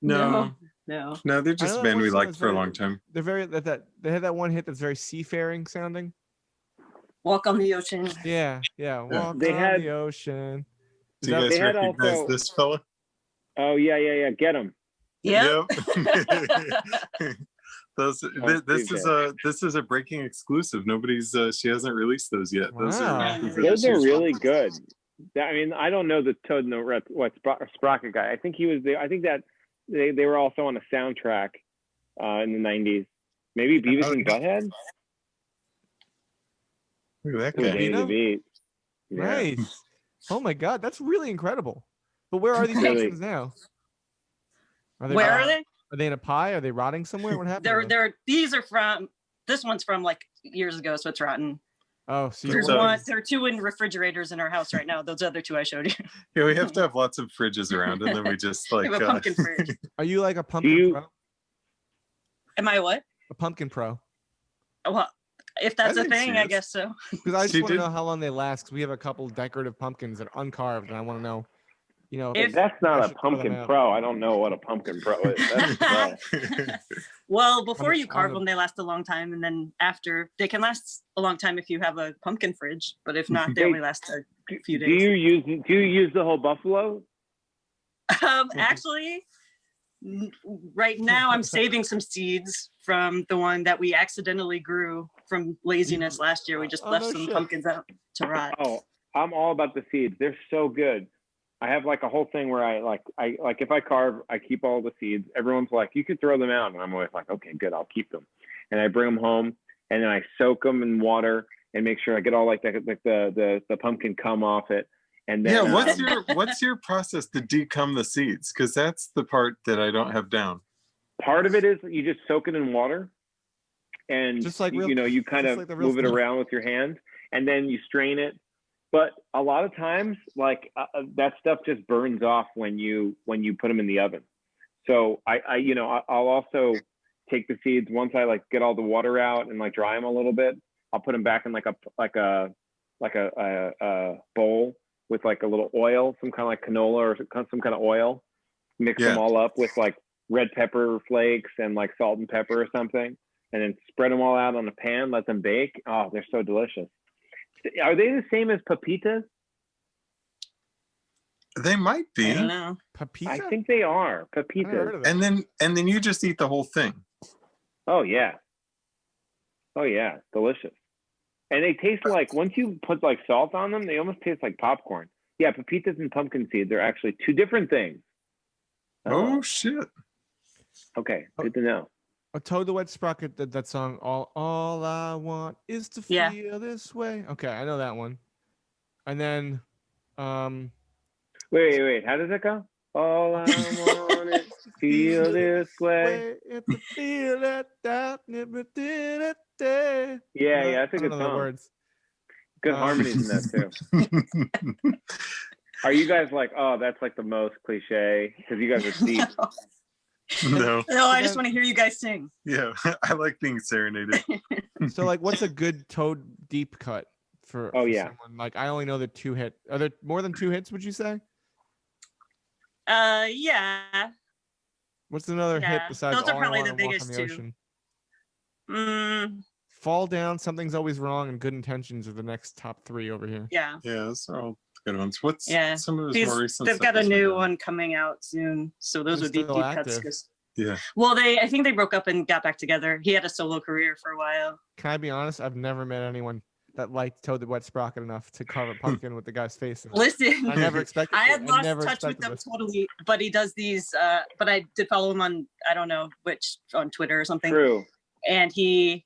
No, No. they're I just know a that band one we song liked is for a very- long time. They're very they had that one hit that's very seafaring sounding. Walk on the ocean. Yeah. Walk They on had- the ocean. Is Do you that- guys they had recognize also- this fella? Oh yeah. Get him. Yeah. Yep. This TJ. is a breaking exclusive. Nobody's she hasn't released those yet. Wow. Those are really good. I mean, I don't know the Toad and the Wet Sprocket guy. I think he was there. I think that they were also on a soundtrack in the '90s. Maybe Beavis and Butthead. Look at that Ooh, guy. Danny Vito? DeVito. Yeah. Nice. Oh my God, that's really incredible. But where are these Really. pumpkins now? Are they Where rotting- are they? Are they in a pie? Are they rotting somewhere? What happened? to them? These are from, this one's from like years ago, so it's rotten. Oh, so There's you're a- There are two in refrigerators in our house right now. Those other two I showed you. Yeah, we have to have lots of fridges around, and then we just like We have a pumpkin fridge. Are you like a pumpkin you- pro? Am I what? A pumpkin pro? Well, if that's I a think she thing, I is. guess so. Because I just She want to did- know how long they last. Because we have a couple decorative pumpkins that are uncarved, and I want to know, you know, If- That's I not a should throw them pumpkin out. pro. I don't know what a pumpkin pro is. That's pro. Well, before you I'm carve a- them, they last a long time, and then after, they can last a long time if you have a pumpkin fridge. But if not, they Hey, only last a few Do days. you use the whole buffalo? Actually, right now I'm saving some seeds from the one that we accidentally grew from laziness last year. We just Oh, left no some shit. pumpkins out to rot. Oh, I'm all about the seeds. They're so good. I have like a whole thing where I if I carve, I keep all the seeds. Everyone's like, you could throw them out, and I'm always like, okay, good, I'll keep them. And I bring them home, and then I soak them in water and make sure I get all like the pumpkin cum off it. And then Yeah, what's your process to decum the seeds? Because that's the part that I don't have down. part of it is you just soak it in water, and Just like you kind just of like the real move it stuff. around with your hand, and then you strain it. But a lot of times, like that stuff just burns off when you put them in the oven. So I'll also take the seeds once I like get all the water out and like dry them a little bit. I'll put them back in like a bowl with like a little oil, some kind of like canola or some kind of oil. Mix them all up with like red pepper flakes and like salt and pepper or something, and then spread them all out on a pan. Let them bake. Oh, they're so delicious. Are they the same as pepitas? They might be. I don't know. Pepita? I think they are I never heard pepitas. of that. And then you just eat the whole thing. Oh yeah. Oh yeah, delicious. And they taste like, once you put like salt on them, they almost taste like popcorn. Yeah, pepitas and pumpkin seeds are actually two different things. Oh shit. Okay, good to know. Toad the Wet Sprocket did that song. All I want is to feel this way. Okay, I know that one. And then, Wait. How does it go? All I want is to feel this way. It's to feel that doubt, never did it. Yeah, that's a good The song. words. Good harmonies in that too. Are you guys like, oh, that's like the most cliche? Because you guys are deep. No. No, I just want to hear you guys sing. Yeah, I like being serenaded. So, like, what's a good Toad deep cut for? Oh, for yeah. someone? Like, I only know the 2 hit. Are there more than 2 hits? Would you say? Yeah. What's another hit Yeah, besides those are All I probably Want the and Walk biggest on two. the Ocean? Mm, Fall Down, Something's Always Wrong, and Good Intentions are the next top 3 over here. yeah. Yeah, those are all good ones. What's Yeah. some of his more recent They've stuff got a that's been new done? one coming out soon, so those He's would be still deep active. cuts. 'Cause- Yeah. Well, I think they broke up and got back together. He had a solo career for a while. Can I be honest? I've never met anyone that liked Toad the Wet Sprocket enough to carve a pumpkin with the guy's face in it. Listen, I never expected. I had lost never touch with expected them this. totally, but he does these. But I did follow him on, I don't know which, on Twitter or something. True. And he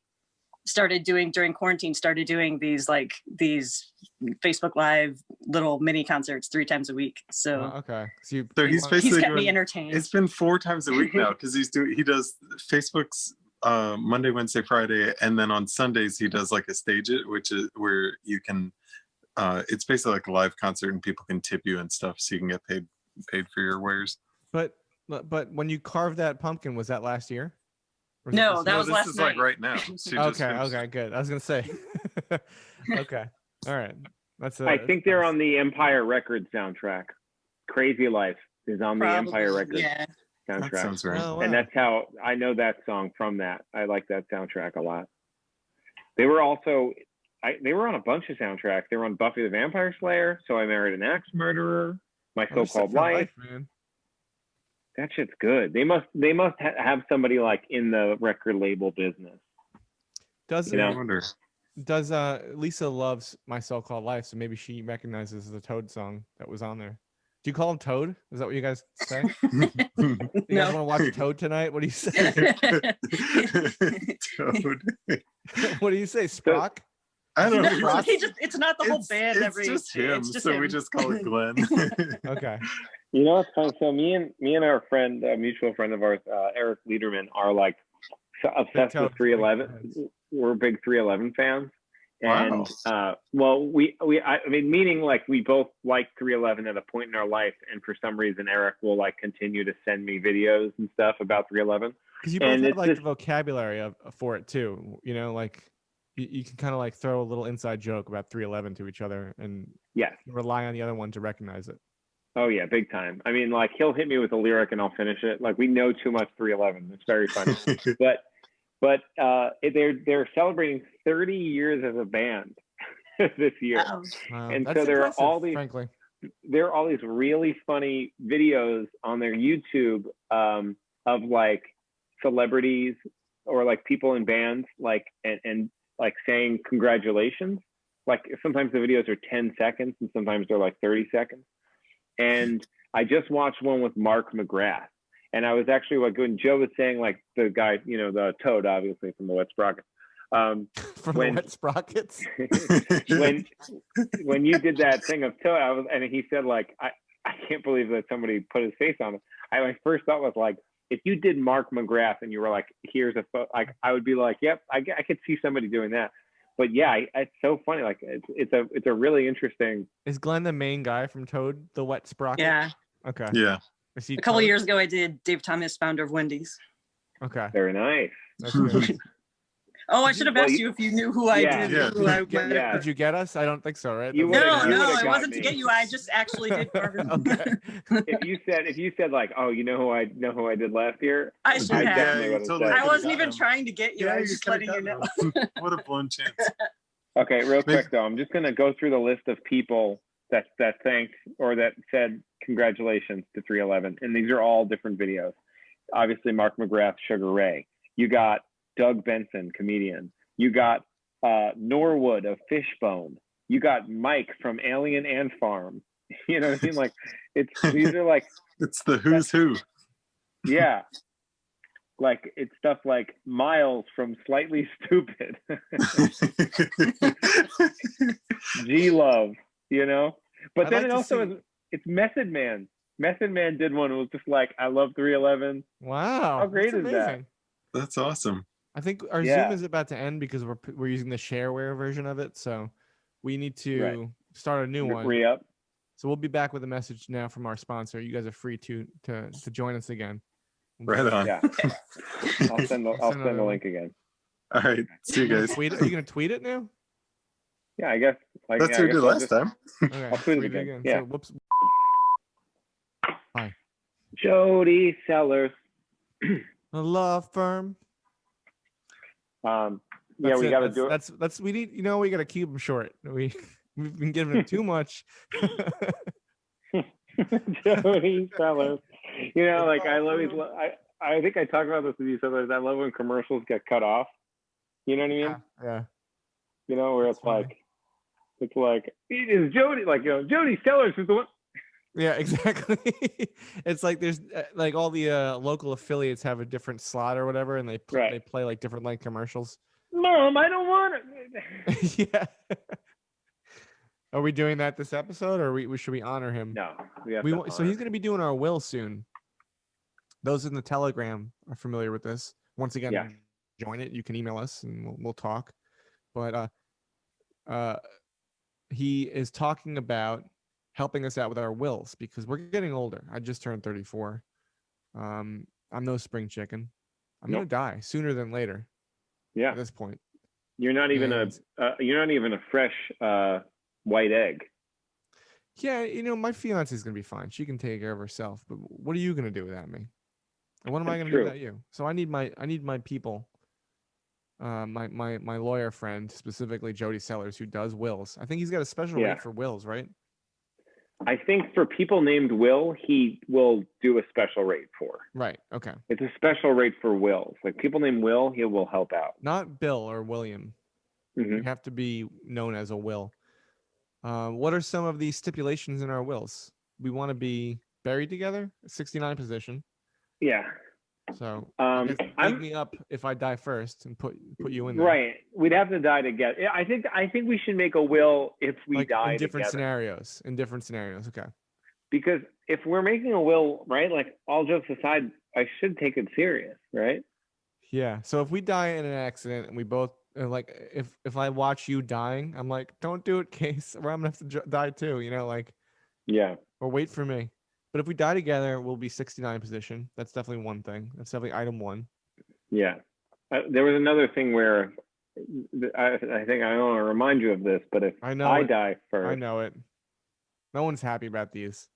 started doing during quarantine. Started doing these Facebook Live little mini concerts 3 times a week. So Okay. So So he's he's basically kept me doing, entertained. it's been 4 times a week now because he does Facebook's Monday, Wednesday, Friday, and then on Sundays he does like a stage it, which is where you can it's basically like a live concert and people can tip you and stuff so you can get paid for your wares. But when you carved that pumpkin, was that last year? Or was it No, this that year? was this last is night. like right now. So you just Okay. finished. Okay. Good. I was gonna say. Okay. All right. That's. I think they're on the Empire Records soundtrack. Crazy Life is on the Empire Probably, Records yeah. That soundtrack. sounds right. Oh, wow. And that's how I know that song from that. I like that soundtrack a lot. They were also, they were on a bunch of soundtracks. They were on Buffy the Vampire Slayer, So I Married an Axe Murderer, My Oh, they're set So-Called for Life. man. That shit's good. They must have somebody like in the record label business. Does You know? I wonder. Does Lisa loves My So-Called Life, so maybe she recognizes the Toad song that was on there. Do you call him Toad? Is that what you guys say? You guys No. want to watch Toad tonight? What do you say? Toad. What do you say, Sprock? I don't know. No. No, it's not the whole band. It's just him, It's just so him. we just call it Glenn. Okay. You know what's funny? So me and our friend, a mutual friend of ours, Eric Liederman, are like obsessed Toad with 311. We're big 311 fans. And Wow. I mean, meaning like we both like 311 at a point in our life, and for some reason Eric will like continue to send me videos and stuff about 311. Because you both And have it's like just- the vocabulary for it too. You know, like you can kind of like throw a little inside joke about 311 to each other and Yes. rely on the other one to recognize it. Oh yeah, big time. I mean, like he'll hit me with a lyric and I'll finish it. Like we know too much 311. It's very funny. but they're celebrating 30 years as a band this year. Oh. And That's so there are impressive, all these- frankly. There are all these really funny videos on their YouTube of like celebrities or like people in bands like and like saying congratulations. Like sometimes the videos are 10 seconds and sometimes they're like 30 seconds. And I just watched one with Mark McGrath. And I was actually like when Joe was saying like the guy, you know, the Toad obviously from the Wet Sprocket. From when- the Wet Sprockets. when you did that thing of Toad, and he said like I can't believe that somebody put his face on it. My first thought was like, if you did Mark McGrath and you were like, here's a photo, like I would be like, yep, I could see somebody doing that. But yeah, it's so funny. Like it's a really interesting. Is Glenn the main guy from Toad, the Wet Sprocket? Yeah. Okay. Yeah. Is he A couple Toad? years ago, I did Dave Thomas, founder of Wendy's. Okay. Very nice. That's good. Oh, I should have asked Well, you if you knew who I yeah. did. Yeah. Who I Did Yeah. Did you get us? I don't think so, right? You That's- would've- No, you no, would've it got wasn't me. to get you. I just actually did Carmen. Okay. If you said like, oh, you know who I did last year, I should I have. definitely you would have totally said. I wasn't got even him. trying to get you. I was just letting you know. What a blown chance. Okay, real quick though, I'm just gonna go through the list of people that thanked or that said congratulations to 311, and these are all different videos. Obviously, Mark McGrath, Sugar Ray. You got Doug Benson, comedian. You got Norwood of Fishbone. You got Mike from Alien Ant Farm. You know what I mean? Like, these are like, It's the who's who. yeah, like it's stuff like Miles from Slightly Stupid. G Love, you know. But I'd then like it to also see- is, it's Method Man. Method Man did one. It was just like, I love 311. Wow. How great that's is that? amazing. That's awesome. I think our Yeah. Zoom is about to end because we're using the shareware version of it, so we need to Right. start a new one. Re-up. So we'll be back with a message now from our sponsor. You guys are free to join us again. Right on. Yeah. I'll send I'll send the another link again. All right. See you guys. Tweet it? Are you gonna tweet it now? Yeah, I guess. Like, That's yeah, what I we guess did I'll last just- time. Okay. I'll tweet it tweet again. Yeah. So, whoops. Jody Sellers. A law firm. Yeah, That's we it. got to do it. That's we need. You know, we got to keep them short. We've been giving them too much. Jody Sellers. You know, like I think I talk about this with you sometimes. I love when commercials get cut off. You know what I mean? Yeah. You know, where That's funny. it's like it is Jody, like, you know, Jody Sellers is the one. Yeah, exactly. It's like there's like all the local affiliates have a different slot or whatever, and they play like different like commercials. Mom, I don't want it. Yeah. Are we doing that this episode, or should we honor him? No, we have So to he's honor. going to be doing our will soon. Those in the Telegram are familiar with this. Once again, Yeah. join it. You can email us and we'll talk. But he is talking about helping us out with our wills because we're getting older. I just turned 34. I'm no spring chicken. I'm Nope. gonna die sooner than later. Yeah, At this point. you're not even a fresh white egg. Yeah, you know, my fiance is gonna be fine. She can take care of herself. But what are you gonna do without me? And what am I That's gonna true. do without you? So I need my people. My lawyer friend, specifically Jody Sellers, who does wills. I think he's got a special Yeah. rate for wills, right? I think for people named Will, he will do a special rate for. Right. Okay. It's a special rate for wills. Like people named Will, he will help out. Not Bill or William. You Mhm. have to be known as a will. What are some of the stipulations in our wills? We want to be buried together, 69 position. Yeah. So I guess I'm wake me up if I die first and put you in there. right. We'd have to die together. Yeah, I think we should make a will if we Like die in different together. scenarios. In different scenarios. Okay. Because if we're making a will, right? Like all jokes aside, I should take it serious, right? Yeah. So if we die in an accident and we both like, if I watch you dying, I'm like, don't do it, Case, or I'm gonna have to die too. You know, like, Yeah. or wait for me. But if we die together, we'll be 69 position. That's definitely one thing. That's definitely item one. Yeah. There was another thing where I think I don't want to remind you of this, but if I know I it. die first, I know it. No one's happy about these.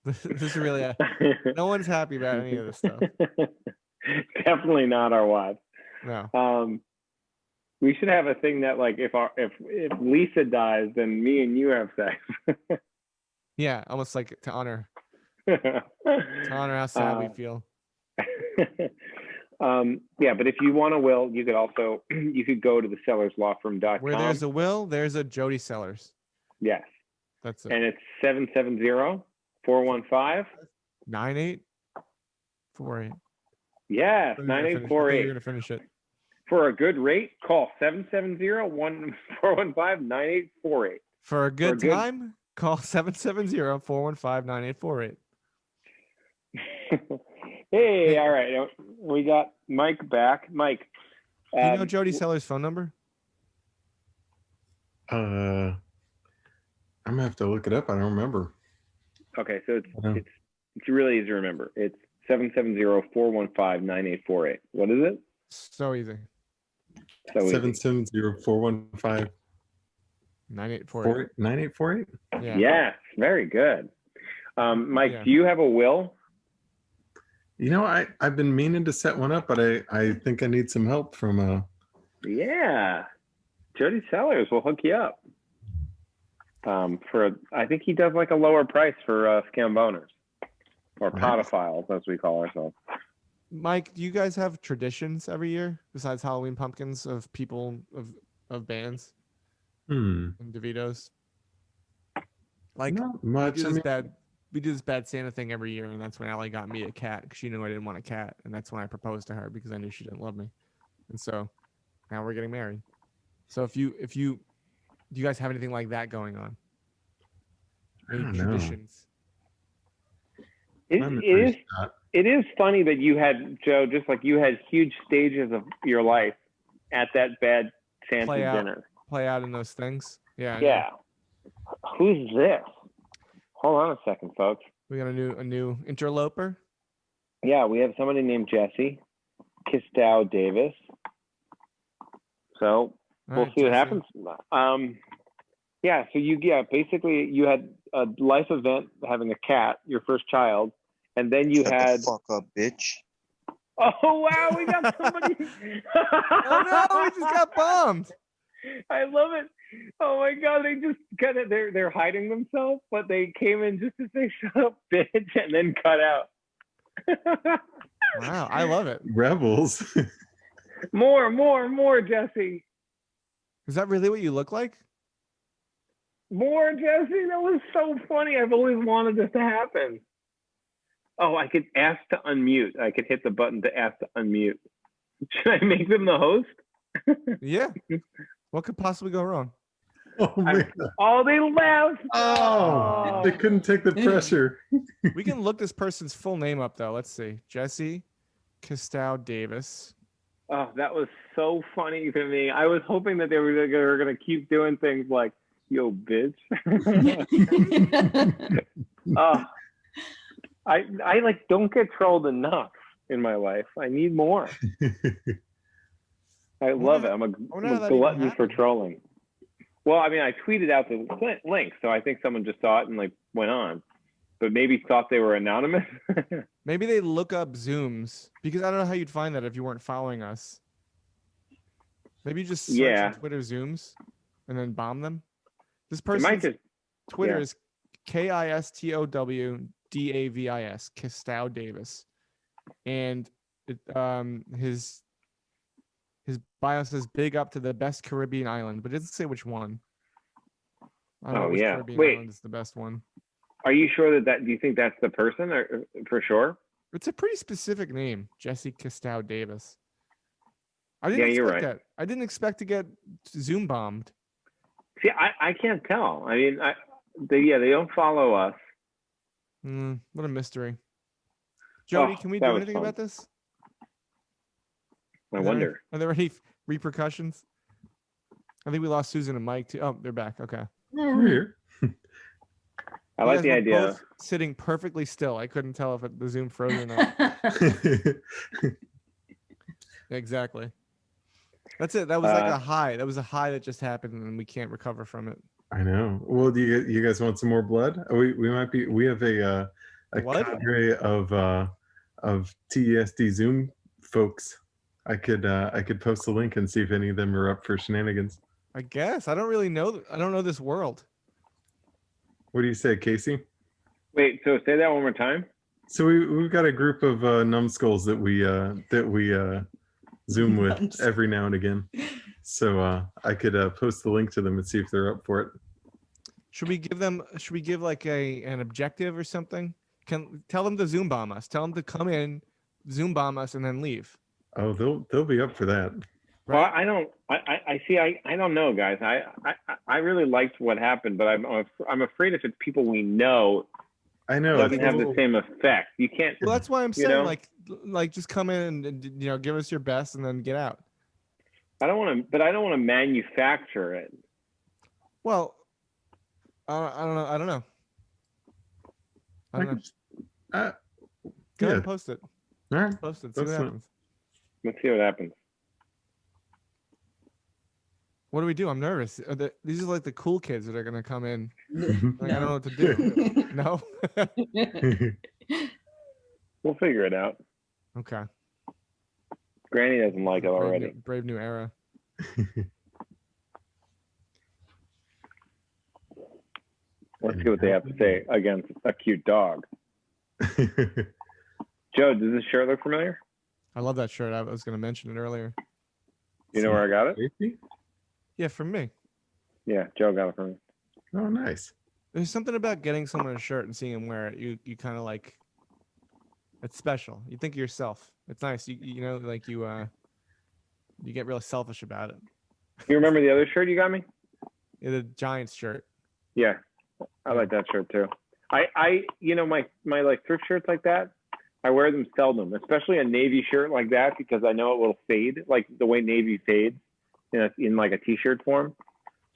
This is really no one's happy about any of this stuff. Definitely not our wives. No. We should have a thing that like if Lisa dies, then me and you have sex. Yeah, almost like to honor how sad we feel. Yeah, but if you want a will, you could also you could go to the sellerslawfirm.com. Where there's a will, there's a Jody Sellers. Yes. That's it. And it's 770-415. 9848. Yes, You're 9848. gonna finish it. For a good rate, call 770-415-9848. For a good time, call 770-415-9848. Hey, all right. We got Mike back. Mike. Do you know Jody Sellers' phone number? I'm gonna have to look it up. I don't remember. Okay, so it's really easy to remember. It's 770-415-9848. What is it? So easy. So easy. 770-415 9848. 9848. Yeah. Yes, very good. Mike, Yeah. do you have a will? You know, I've been meaning to set one up, but I think I need some help from Yeah. Jody Sellers will hook you up. I think he does like a lower price for scamboners or Nice. podophiles, as we call ourselves. Mike, do you guys have traditions every year besides Halloween pumpkins of people of bands and DeVitos? Like Not much. I mean, we do this bad Santa thing every year, and that's when Allie got me a cat because she knew I didn't want a cat, and that's when I proposed to her because I knew she didn't love me, and so now we're getting married. So do you guys have anything like that going on? Any don't know. traditions? It is funny that you had, Joe, just like you had huge stages of your life at that bad Santa dinner. Play out in those things. Yeah. Yeah. Who's this? Hold on a second, folks. We got a new interloper. Yeah, we have somebody named Jesse Kistow Davis. So we'll see what happens. Yeah, so basically you had a life event having a cat, your first child, and then you had the fuck up, bitch. Oh wow, we got somebody. Oh no, we just got bombed. I love it. Oh my god, they just they're hiding themselves, but they came in just to say shut up, bitch, and then cut out. Wow, I love it. Rebels. More, Jesse. Is that really what you look like? More, Jesse. That was so funny. I've always wanted this to happen. Oh, I could ask to unmute. I could hit the button to ask to unmute. Should I make them the host? Yeah. What could possibly go wrong? Oh man. Oh, they laughed. Oh, they couldn't take the pressure. We can look this person's full name up though. Let's see. Jesse Kistow Davis. Oh, that was so funny to me. I was hoping that they were going to keep doing things like, yo, bitch. Oh, I like don't get trolled enough in my life. I need more. I love it. I'm a glutton for trolling. Well, I mean, I tweeted out the link, so I think someone just saw it and like went on, but maybe thought they were anonymous. Maybe they look up Zooms because I don't know how you'd find that if you weren't following us. Maybe you just search on Twitter Zooms and then bomb them. This person's Twitter is KISTOWDAVIS, Kistow Davis, and his bio says "Big up to the best Caribbean island," but it doesn't say which one. I don't know which Caribbean island is the best one. Are you sure that do you think that's the person, or for sure? It's a pretty specific name, Jesse Kistow Davis. I didn't expect that. I didn't expect to get Zoom bombed. See, I can't tell. I mean, they don't follow us. What a mystery. Jody, can we do anything about this? I wonder. Are there any repercussions? I think we lost Susan and Mike too. Oh, they're back. Okay. We're here. I like the idea. Both sitting perfectly still. I couldn't tell if the Zoom froze or not. Exactly. That's it. That was like a high. That was a high that just happened, and we can't recover from it. I know. Well, do you guys want some more blood? We might be. We have a cadre of TESD Zoom folks. I could post the link and see if any of them are up for shenanigans. I guess I don't really know. I don't know this world. What do you say, Casey? Wait. So say that one more time. So we've got a group of numbskulls that we Zoom with every now and again. So I could post the link to them and see if they're up for it. Should we give like an objective or something? Tell them to Zoom bomb us. Tell them to come in, Zoom bomb us, and then leave. Oh, they'll be up for that. Right? Well, I don't know, guys. I really liked what happened, but I'm afraid if it's people we know, I know it doesn't have the same effect. You can't. Well, that's why I'm saying like just come in and give us your best and then get out. I don't want to manufacture it. Well, I don't know. Go and post it. All right. Post it. See what happens. Let's see what happens. What do we do? I'm nervous. These are like the cool kids that are gonna come in. Like, I don't know No. what to do. No. We'll figure it out. Okay. Granny doesn't like it already. Brave new era. Let's see what they have to say against a cute dog. Joe, does this shirt look familiar? I love that shirt. I was gonna mention it earlier. You know where I got it? Safety? Yeah, from me. Yeah, Joe got it from me. Oh, nice. There's something about getting someone a shirt and seeing him wear it. You kind of like. It's special. You think of yourself. It's nice. You know, like you get real selfish about it. You remember the other shirt you got me? Yeah, the Giants shirt. Yeah, I like that shirt too. I you know, my like thrift shirts like that, I wear them seldom, especially a navy shirt like that, because I know it will fade, like the way navy fades in like a t-shirt form.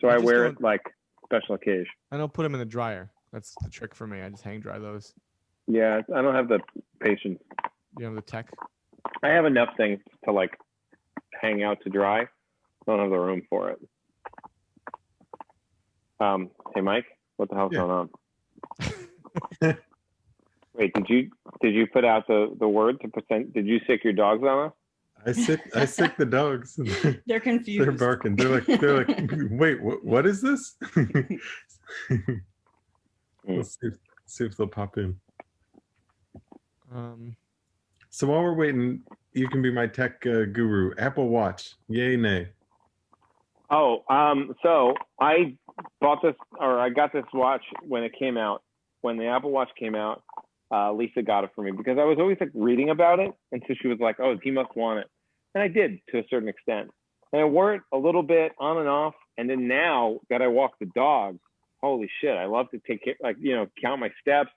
So I wear it like special occasion. I don't put them in the dryer. That's the trick for me. I just hang dry those. Yeah, I don't have the patience. You know, the tech. I have enough things to like hang out to dry. I don't have the room for it. Hey Mike, what the hell's going on? Wait, did you put out the word to present? Did you sick your dogs on us? I sick the dogs. They're confused. They're barking. They're like, wait, what is this? Let's see if they'll pop in. So while we're waiting, you can be my tech guru. Apple Watch, yay, nay? Oh, so I bought this, or I got this watch when it came out. When the Apple Watch came out, Lisa got it for me because I was always like reading about it, and so she was like, "Oh, he must want it," and I did to a certain extent. And I wore it a little bit on and off, and then now that I walk the dog, holy shit, I love to take care, like, you know, count my steps,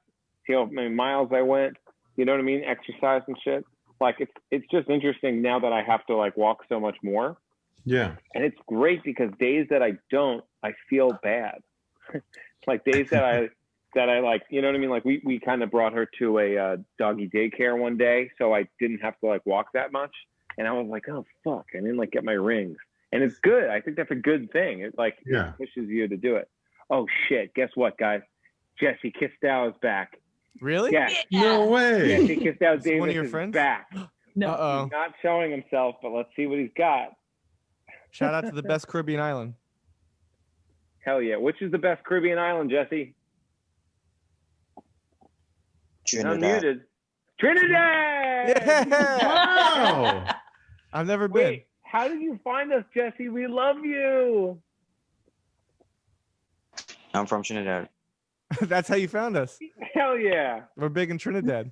see how many miles I went. You know what I mean? Exercise and shit. Like it's just interesting now that I have to like walk so much more. Yeah. And it's great because days that I don't, I feel bad. Like days that I like, you know what I mean? Like we kind of brought her to a doggy daycare one day, so I didn't have to like walk that much. And I was like, oh fuck, I didn't like get my rings. And it's good. I think that's a good thing. It like it pushes you to do it. Oh shit! Guess what, guys? Jesse Kistow is back. Really? Yeah. No way. Jesse Kistow Davis one of your is friends? back. No. Uh-oh. He's not showing himself, but let's see what he's got. Shout out to the best Caribbean island. Hell yeah! Which is the best Caribbean island, Jesse? Trinidad. Unmuted. Trinidad! Yeah. Wow. I've never been. Wait, how did you find us, Jesse? We love you. I'm from Trinidad. That's how you found us. Hell yeah. We're big in Trinidad.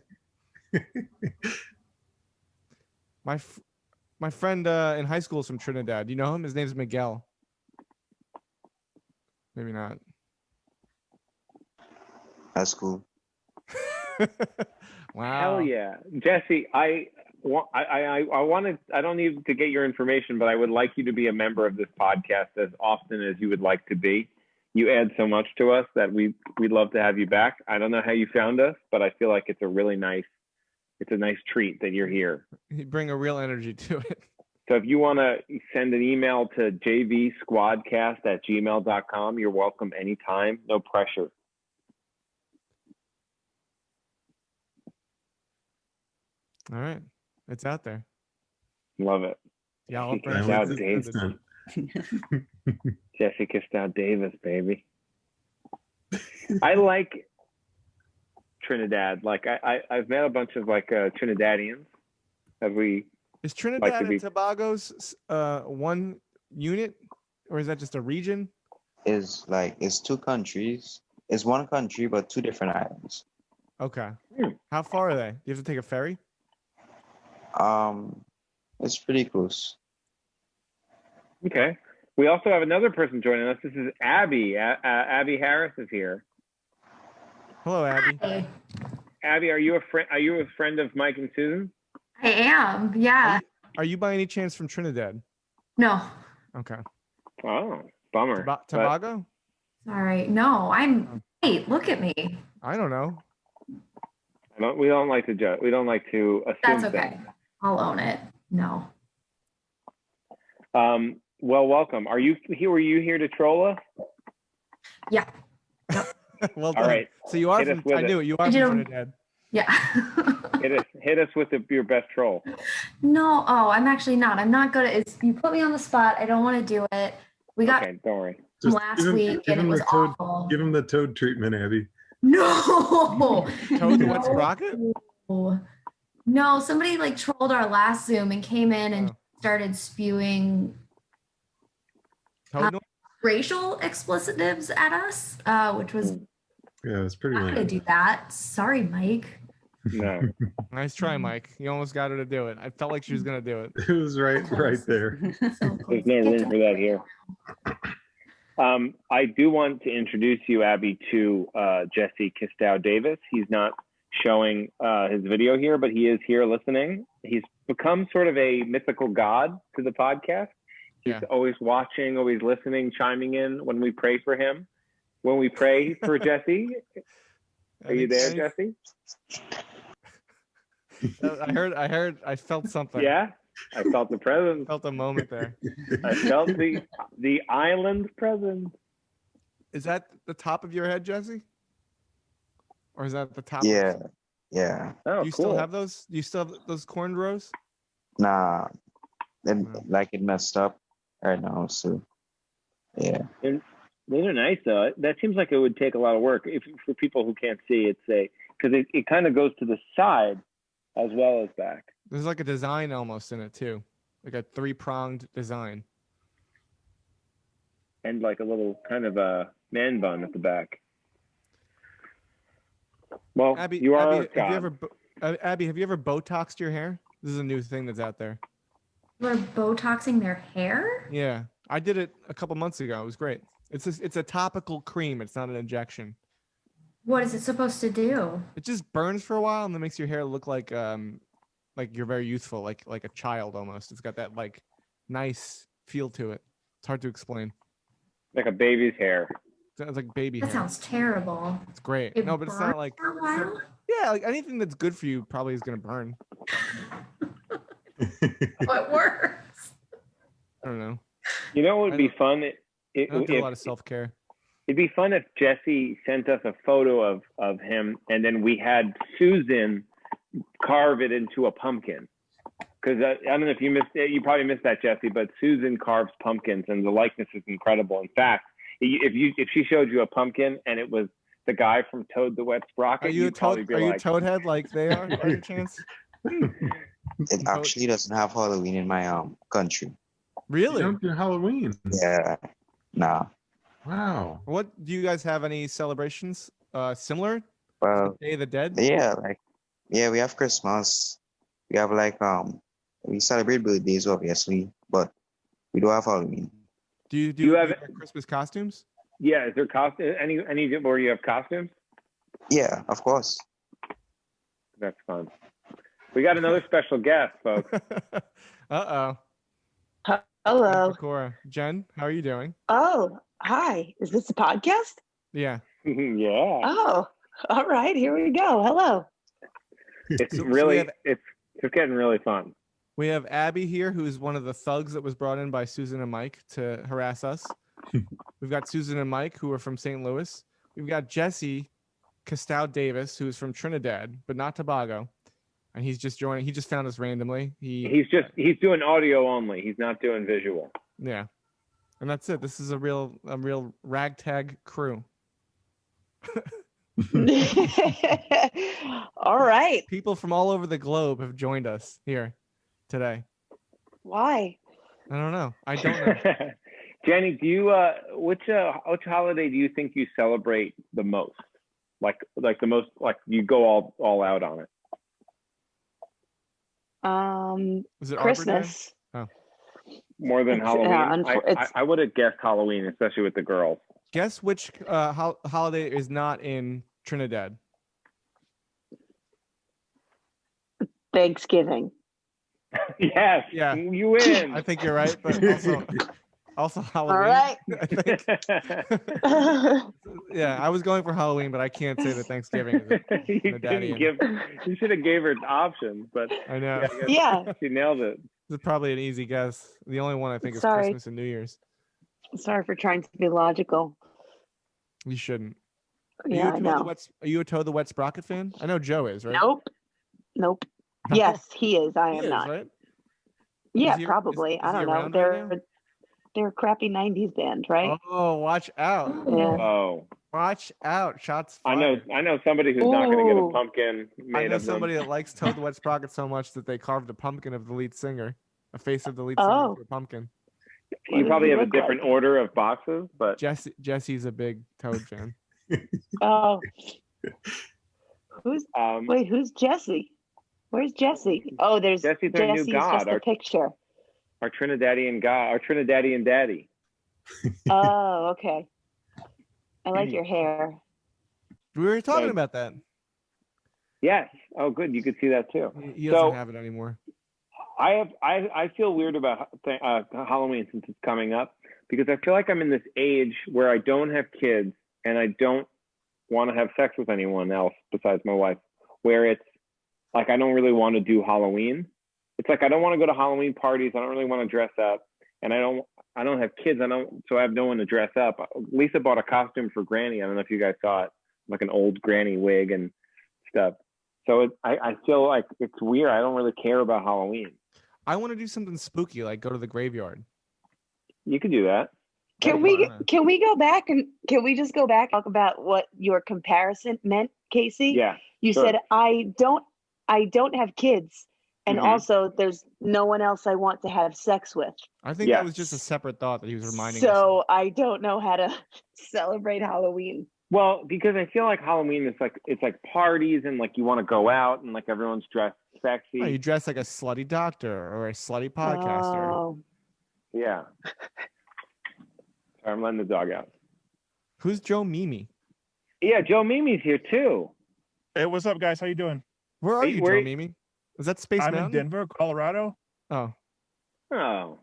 My friend in high school is from Trinidad. You know him? His name's Miguel. Maybe not. That's cool. Wow. Hell yeah. Jesse, I wanted, I don't need to get your information, but I would like you to be a member of this podcast as often as you would like to be. You add so much to us that we'd love to have you back. I don't know how you found us, but I feel like it's a nice treat that you're here. You bring a real energy to it. So if you want to send an email to jvsquadcast@gmail.com, you're welcome anytime. No pressure. All right. It's out there. Love it. Yeah, I'll Jesse branch out. Kistow Davis. Jesse Kistow Davis, baby. I like Trinidad. Like I've met a bunch of like Trinidadians. Have we? Is Trinidad like to be- and Tobago's one unit, or is that just a region? It's two countries. It's one country, but two different islands. Okay. How far are they? Do you have to take a ferry? It's pretty close. Okay. We also have another person joining us. This is Abby. Abby Harris is here. Hello, Abby. Hi, Abby, are you a friend? Are you a friend of Mike and Susan? I am. Yeah. Are you by any chance from Trinidad? No. Okay. Oh, bummer. But- Tobago? Sorry. No, I'm. Wait, look at me. I don't know. we don't like to judge. We don't like to assume That's okay. things. I'll own it. No. Well, welcome. Are you here? Were you here to troll us? Yeah. Well done. All right. So you are Hit us from. with I it. knew it. You are I from do. Trinidad. Yeah. Hit us with your best troll. No, I'm actually not. I'm not good at it. You put me on the spot. I don't want to do it. We got Okay, don't worry. Just last week give and it him was the toad. awful. Give him the toad treatment, Abby. No. Toad the Wet Sprocket? No, somebody like trolled our last Zoom and came in and Oh. started spewing Toad noise? racial explicitives at us, which was Yeah, it's pretty not gonna lame. do that. Sorry, Mike. No. Nice try, Mike. You almost got her to do it. I felt like she was gonna do it. It was right there. So There's close. no Get room to for the that here. I do want to introduce you, Abby, to Jesse Kistow Davis. He's not showing his video here, but he is here listening. He's become sort of a mythical god to the podcast. He's always watching, always listening, chiming in when we pray for him. When we pray for Jesse, are you there, Jesse? I felt something. Yeah, I felt the presence. Felt a moment there. I felt the island's presence. Is that the top of your head, Jesse? Or is that the top? Yeah, yeah. Oh, You cool. still have those? You still have those cornrows? Nah, No. like it messed up right now. So, yeah. And those are nice though. That seems like it would take a lot of work. If for people who can't see, because it kind of goes to the side as well as back. There's like a design almost in it too, like a 3-pronged design. And like a little kind of a man bun at the back. Well, Abby, you are Abby, Abby, have you ever Botoxed your hair? This is a new thing that's out there. We're Botoxing their hair? Yeah, I did it a couple months ago. It was great. It's a topical cream. It's not an injection. What is it supposed to do? It just burns for a while and then makes your hair look like you're very youthful, like a child almost. It's got that like nice feel to it. It's hard to explain. like a baby's hair. It's like baby That hair. sounds terrible. It's great. It No, but it's burns not like for a while? yeah, like anything that's good for you probably is gonna burn. What works? I don't know. You know what would be fun? I don't do a lot of self-care. It'd be fun if Jesse sent us a photo of him, and then we had Susan carve it into a pumpkin. Because I don't know if you missed it, you probably missed that, Jesse. But Susan carves pumpkins, and the likeness is incredible. In fact, if she showed you a pumpkin and it was the guy from Toad the Wet Sprocket, Are you a you'd probably be like, toadhead like they are by any chance? It actually doesn't have Halloween in my country. Really? You don't do Halloween. Yeah, nah. Wow. What do you guys have any celebrations similar? Well, Day of the Dead? yeah, we have Christmas. We have we celebrate birthdays obviously, but we do have Halloween. Do you You have- wear Christmas costumes? yeah, is there any where you have costumes? Yeah, of course. That's fun. We got another special guest, folks. Uh-oh. Hello. Cora. Jen, how are you doing? Oh, hi. Is this a podcast? Yeah. Yeah, Oh, all right. Here we go. Hello. it's So really we have- it's getting really fun. We have Abby here, who's one of the thugs that was brought in by Susan and Mike to harass us. We've got Susan and Mike, who are from St. Louis. We've got Jesse Kistow Davis, who's from Trinidad, but not Tobago. And he's just joining. He just found us randomly. He's doing audio only. He's not doing visual. Yeah. And that's it. This is a real ragtag crew. All right. People from all over the globe have joined us here today. Why? I don't know. I don't know. Jenny, do you which holiday do you think you celebrate the most? Like the most, like you go all out on it. Is it Arbor Day? Christmas. More than It's, Halloween. it's- I would have guessed Halloween, especially with the girls. Guess which holiday is not in Trinidad? Thanksgiving. Yes. Yeah. You win. I think you're right, but also Halloween. All right. I think. Yeah, I was going for Halloween, but I can't say that Thanksgiving is you Trinidadian. You should have gave her options, but I know. I guess Yeah. she nailed it. This is probably an easy guess. The only one I think is Sorry. Christmas and New Year's. Sorry for trying to be logical. You shouldn't. Yeah, I know. Are you a Toad the Wet Sprocket fan? I know Joe is, right? Nope. Nope. No? Yes, he is. I He am is, not. right? Yeah, Is he- probably. is I he don't know. around right now? They're a crappy '90s band, right? Oh, watch out! Yeah. Oh, Watch out! Shots I fired. know somebody who's not going to get a Ooh. pumpkin I made know of them. somebody that likes Toad the Wet Sprocket so much that they carved a pumpkin of the lead singer, a face of the lead singer Oh. into a pumpkin. What You does probably he have a look different like? order of boxes, but Jesse's a big Toad fan. Oh. Who's um, wait? Who's Jesse? Where's Jesse? Oh, there's Jesse's our new Jesse's god, just a our- picture. our Trinidadian god, our Trinidadian daddy. Oh, okay. I like your hair. We were talking Right. about that. Yes. Oh, good. You could see that too. He doesn't So- have it anymore. I feel weird about Halloween since it's coming up because I feel like I'm in this age where I don't have kids and I don't want to have sex with anyone else besides my wife. Where it's like I don't really want to do Halloween. It's like I don't want to go to Halloween parties. I don't really want to dress up, and I don't have kids. So I have no one to dress up. Lisa bought a costume for Granny. I don't know if you guys saw it, like an old Granny wig and stuff. So I feel like it's weird. I don't really care about Halloween. I want to do something spooky, like go to the graveyard. You could do that. Can we go back and can we just go back and talk about what your comparison meant, Casey? Yeah. You sure. said I don't have kids, and Mhm. also there's no one else I want to have sex with. I think Yeah. that was just a separate thought that he was reminding us. So I don't know how to celebrate Halloween. Well, because I feel like Halloween is like it's like parties and like you want to go out and like everyone's dressed sexy. Oh, you dress like a slutty doctor or a slutty podcaster. Oh, Yeah. Sorry, I'm letting the dog out. Who's Joe Mimi? Yeah, Joe Mimi's here too. Hey, what's up, guys? How you doing? Where are Hey, you, where- Joe Mimi? Is that Space I'm Mountain? in Denver, Colorado. Oh, Oh,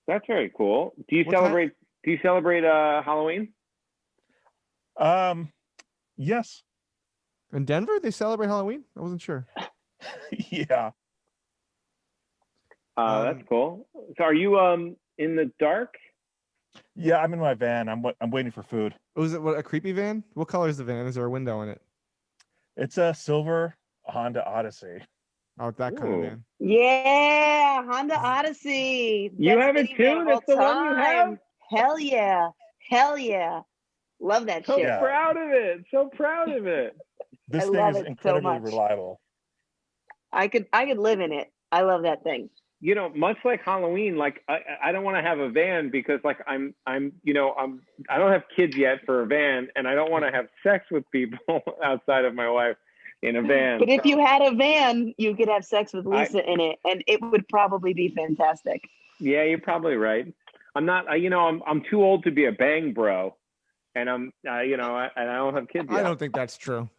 that's very cool. Do you What time- celebrate? Do you celebrate Halloween? Yes. in Denver they celebrate Halloween? I wasn't sure. Yeah. That's cool. So, are you in the dark? Yeah, I'm in my van. I'm waiting for food. Was it what, a creepy van? What color is the van? Is there a window in it? It's a silver Honda Odyssey. Oh, that kind of Ooh. van. yeah, Honda Odyssey. You Best have it minivan too? of That's all the one you have? time. Hell yeah, hell yeah. Love that So shit. Yeah. proud of it. So proud of it. This I thing love is it so incredibly much. reliable. I could live in it. I love that thing. You know, much like Halloween, like I don't want to have a van because like I don't have kids yet for a van, and I don't want to have sex with people outside of my wife in a van. But if you had a van, you could have sex with Lisa in it, and it would probably be fantastic. Yeah, you're probably right. I'm not. I'm too old to be a bang bro, and and I don't have kids yet. I don't think that's true.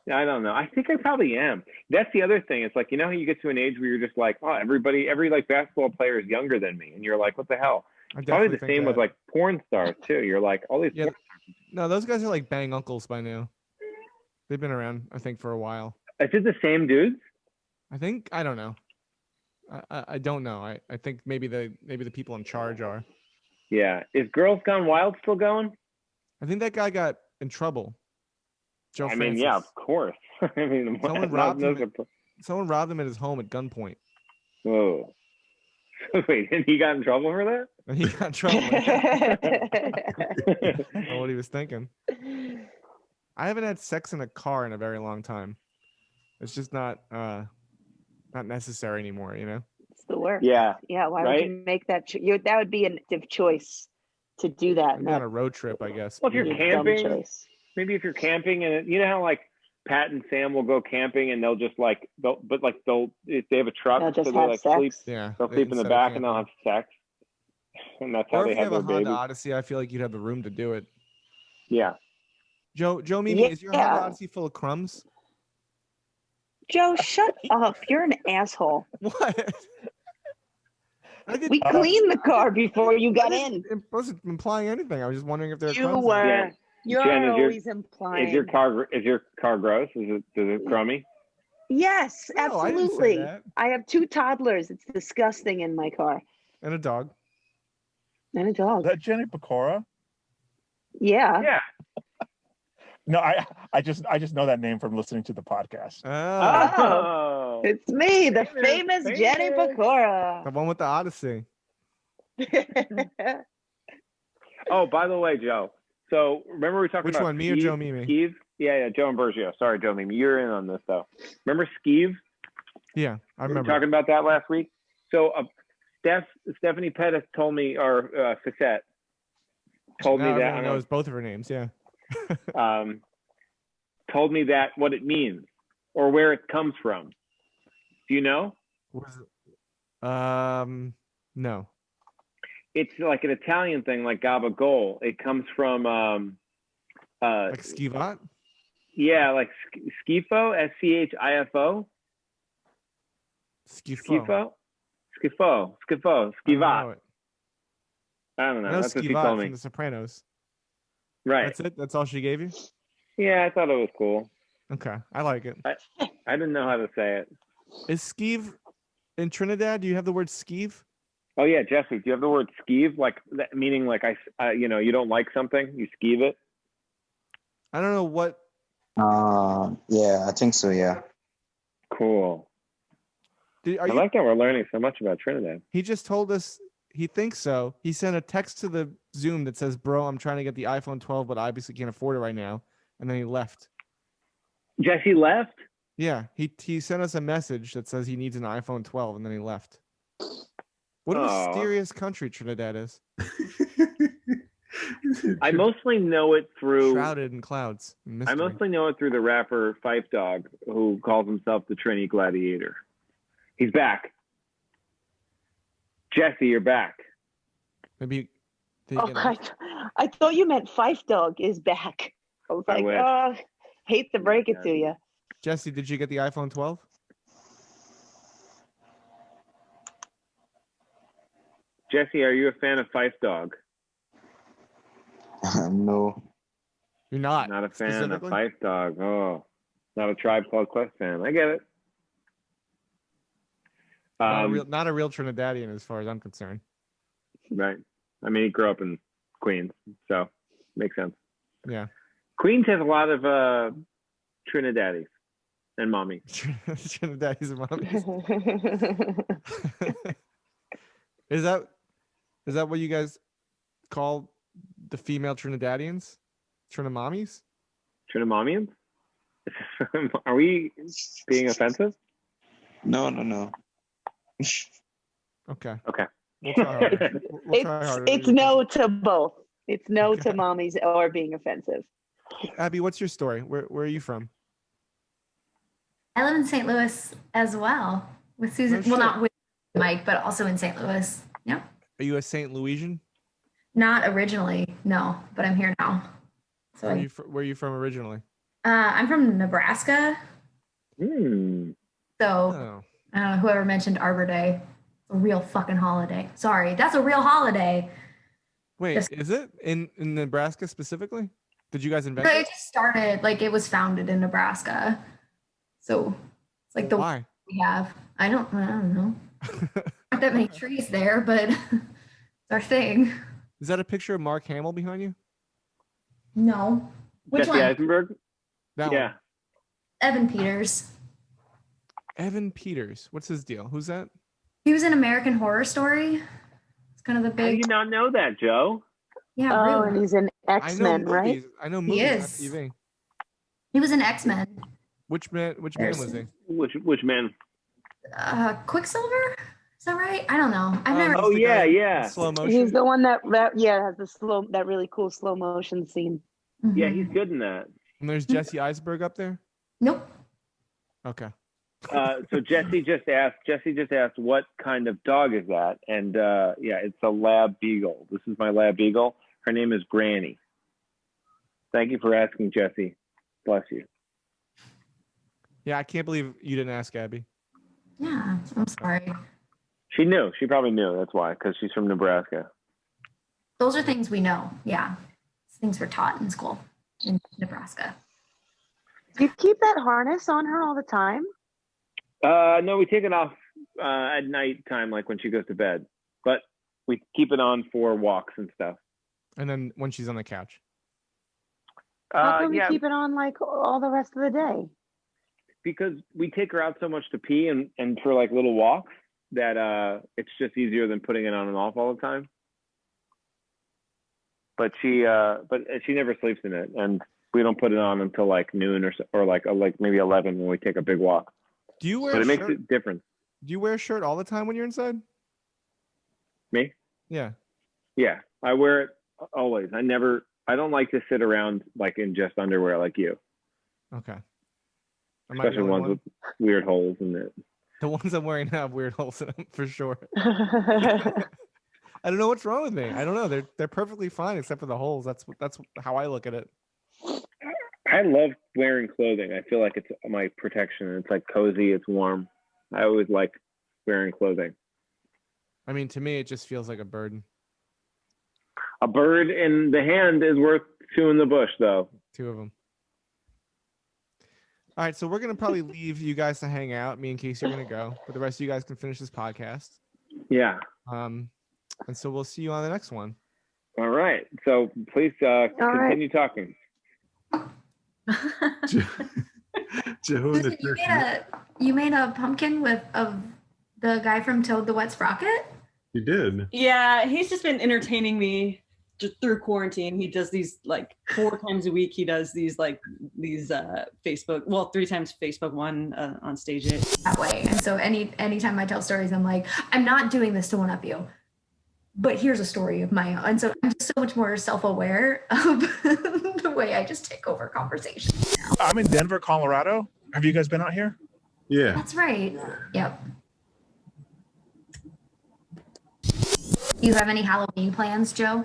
I don't know. I think I probably am. That's the other thing. It's like, you know how you get to an age where you're just like, oh, every like basketball player is younger than me, and you're like, what the hell? I Probably definitely the think same with that. like porn stars too. You're like, all these. Yeah. No, those guys are like bang uncles by now. They've been around, I think, for a while. Is it the same dudes? I think I don't know. I don't know. I think maybe the people in charge are. Yeah. Is Girls Gone Wild still going? I think that guy got in trouble. Joe I mean, yeah, Francis. of course. I mean, Someone robbed him. Someone robbed him at his home at gunpoint. Whoa. Wait, and he got in trouble for that? And he got in trouble. I don't know what he was thinking. I haven't had sex in a car in a very long time. It's just not necessary anymore, you know? It's the worst. Yeah. Yeah. Why Right? would you make that? That would be an active choice to do that. Maybe on a road trip, I guess. Well, if you're Dumb camping, choice. maybe if you're camping and you know how like Pat and Sam will go camping and they'll just like if they have a truck, They'll just so they have like sex. sleep. Yeah. They'll sleep in the instead of back and they'll camping. have sex, and that's how Or they if you have have a their Honda baby. Odyssey, I feel like you'd have the room to do it. Yeah. Joe Mimi, is your Honda Yeah. Odyssey full of crumbs? Joe, shut up. You're an asshole. What? I didn't. We cleaned the car before you got in. It wasn't implying anything. I was just wondering if there were You crumbs. were. Yeah. You're Jen, always implying. Is your car gross? Is it crummy? Yes, No, I didn't say absolutely. that. I have 2 toddlers. It's disgusting in my car. And a dog. And a Is dog. that Jenny Pecora? Yeah. Yeah. No, I just know that name from listening to the podcast. Oh, Oh. It's me, the Famous, famous Jenny famous. the Pecora. one with the Odyssey. Oh, by the way, Joe. So remember we were talking Which about one, me or Joe Mimi? Skeeve? Yeah, Joe and Bergio. Sorry, Joe Mimi. You're in on this though. Remember Skeeve? Yeah, I We were remember. talking about that last week. So Stephanie Pettis told me, or Facette told Now me that everyone knows both of her names. Yeah. told me that what it means or where it comes from. Do you know? What is it? No. It's like an Italian thing, like gabagol. It comes from Like Skivat? yeah, like schifo, schifo, Skifo. skivat. I don't know. No, That's what she Skivat told from me. The Sopranos. Right. That's it? That's all she gave you? Yeah, I thought it was cool. Okay, I like it. I didn't know how to say it. Is skeeve in Trinidad? Do you have the word skeeve? Oh yeah, Jesse, do you have the word skeeve? Like that, meaning like you don't like something, you skeeve it. I don't know what. Yeah, I think so. Yeah. Cool. Are I you? like that we're learning so much about Trinidad. He just told us he thinks so. He sent a text to the Zoom that says, "Bro, I'm trying to get the iPhone 12, but I obviously can't afford it right now." And then he left. Jesse left? Yeah, he sent us a message that says he needs an iPhone 12, and then he left. What a Aw. mysterious country Trinidad is. I mostly know it through Shrouded in clouds. and I mystery. mostly know it through the rapper Fife Dog, who calls himself the Trini Gladiator. He's back. Jesse, you're back. Maybe. did he Oh, get out? I thought you meant Fife Dog is back. I was I like, wish. oh, hate to break it to you. Jesse, did you get the iPhone 12? Jesse, are you a fan of Fife Dog? No. You're not. Not a fan of specifically? Fife Dog. Oh, not a Tribe Called Quest fan. I get it. Not a real Trinidadian, as far as I'm concerned. Right. I mean, he grew up in Queens, so makes sense. Yeah. Queens has a lot of Trinidadis and mommy. Trinidadians and mommies. Is that what you guys call the female Trinidadians? Trinamommies? Trinamommians? Are we being offensive? No. Okay. Okay. We'll try harder. We'll try harder. It's no to both. It's no to mommies or being offensive. Abby, what's your story? Where are you from? I live in St. Louis as well with Susan. Oh, Well, shit. not with Mike, but also in St. Louis. Yep. Are you a St. Louisian? Not originally, no, but I'm here now. So Where are you from originally? I'm from Nebraska. Hmm. So Oh. I don't know, whoever mentioned Arbor Day. It's a real fucking holiday. Sorry, that's a real holiday. Wait, Yes. is it in Nebraska specifically? Did you guys invent But it? it just started, like it was founded in Nebraska. So it's like the Why? we have. I don't know. Not that many trees there, but it's our thing. Is that a picture of Mark Hamill behind you? No. Which Jesse one? Eisenberg? That Yeah. one. Evan Peters. Evan Peters. What's his deal? Who's that? He was in American Horror Story. It's kind of the How do big. you not know that, Joe? Yeah, Oh, really. and he's in I X-Men, know right? movies. I know movies is. on TV. He was in X-Men. Which man was he? Which man? Quicksilver? Is that right? I don't know. I've never. he's Oh, the yeah, guy in yeah. Slow motion. He's the one that has that really cool slow motion scene. Yeah, Mhm. he's good in that. And there's Jesse Eisenberg up there. Nope. Okay. So Jesse just asked what kind of dog is that? And yeah, it's a lab beagle. This is my lab beagle. Her name is Granny. Thank you for asking, Jesse. Bless you. Yeah, I can't believe you didn't ask Abby. Yeah, I'm sorry. She knew. She probably knew. That's why, because she's from Nebraska. Those are things we know. Yeah. Things we're taught in school in Nebraska. Do you keep that harness on her all the time? No, we take it off at night time, like when she goes to bed. But we keep it on for walks and stuff. And then when she's on the couch. How come Yeah, we keep it on like all the rest of the day? because we take her out so much to pee and for like little walks that it's just easier than putting it on and off all the time. But she never sleeps in it, and we don't put it on until like noon or like maybe 11 when we take a big walk. Do you wear But a it makes shirt? it different. Do you wear a shirt all the time when you're inside? Me? Yeah. Yeah, I wear it always. I don't like to sit around like in just underwear like you, Okay. Am I the especially only ones one? with weird holes in it. The ones I'm wearing now have weird holes in them for sure. I don't know what's wrong with me. I don't know. They're perfectly fine except for the holes. That's how I look at it. I love wearing clothing. I feel like it's my protection. It's like cozy. It's warm. I always like wearing clothing. I mean, to me, it just feels like a burden. A bird in the hand is worth two in the bush, though. 2 of them. All right, so we're gonna probably leave you guys to hang out. Me and Casey are gonna go, but the rest of you guys can finish this podcast. Yeah. And so we'll see you on the next one. All right. So please continue talking. Joe and the You turkey. you made a pumpkin of the guy from Toad the Wet Sprocket? You did. Yeah, he's just been entertaining me just through quarantine. He does these like 4 times a week. He does these Facebook, well, 3 times Facebook one on stage it. That way. And so anytime I tell stories, I'm like, I'm not doing this to one up you, but here's a story of my own. And so I'm just so much more self-aware of the way I just take over conversations now. I'm in Denver, Colorado. Have you guys been out here? Yeah. That's right. Yep. Do you have any Halloween plans, Joe?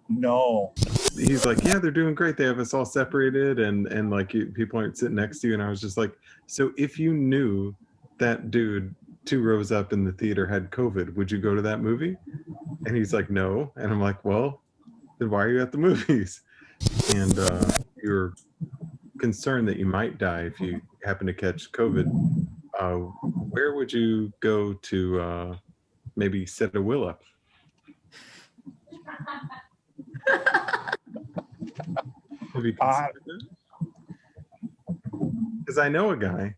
No. He's like, yeah, they're doing great. They have us all separated, and like people aren't sitting next to you. And I was just like, so if you knew that dude 2 rows up in the theater had COVID, would you go to that movie? And he's like, no. And I'm like, well, then why are you at the movies? And you're concerned that you might die if you happen to catch COVID. Where would you go to maybe set a will up? Have you considered that? Because I know a guy.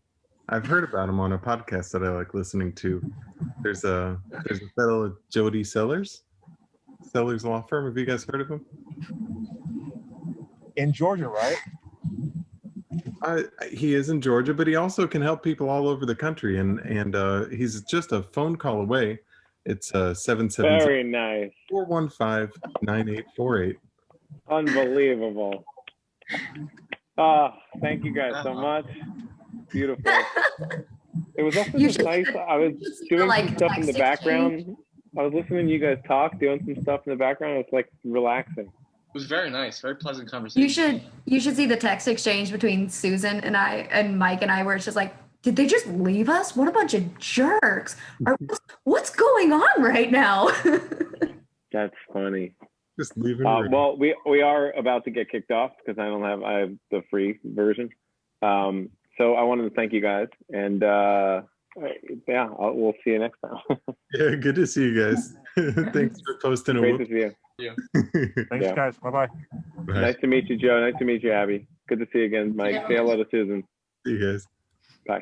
I've heard about him on a podcast that I like listening to. There's a fellow Jody Sellers Law Firm. Have you guys heard of him? In Georgia, right? He is in Georgia, but he also can help people all over the country, and he's just a phone call away. It's 770 Very nice. 415-9848. Unbelievable. Thank you guys so much. Beautiful. It was also just nice. I was doing some stuff in the background. I was listening to you guys talk, doing some stuff in the background. It's like relaxing. It was very nice, very pleasant conversation. You should see the text exchange between Susan and I and Mike and I, where it's just like, did they just leave us? What a bunch of jerks! What's going on right now? That's funny. Just leaving. Well, we are about to get kicked off because I have the free version. So I wanted to thank you guys, and we'll see you next time. Yeah, good to see you guys. Thanks for posting. Great to see you. Yeah. Thanks, guys. Bye-bye. Bye. Nice to meet you, Joe. Nice to meet you, Abby. Good to see you again, Mike. Yeah. Say hello to Susan. See you guys. Bye.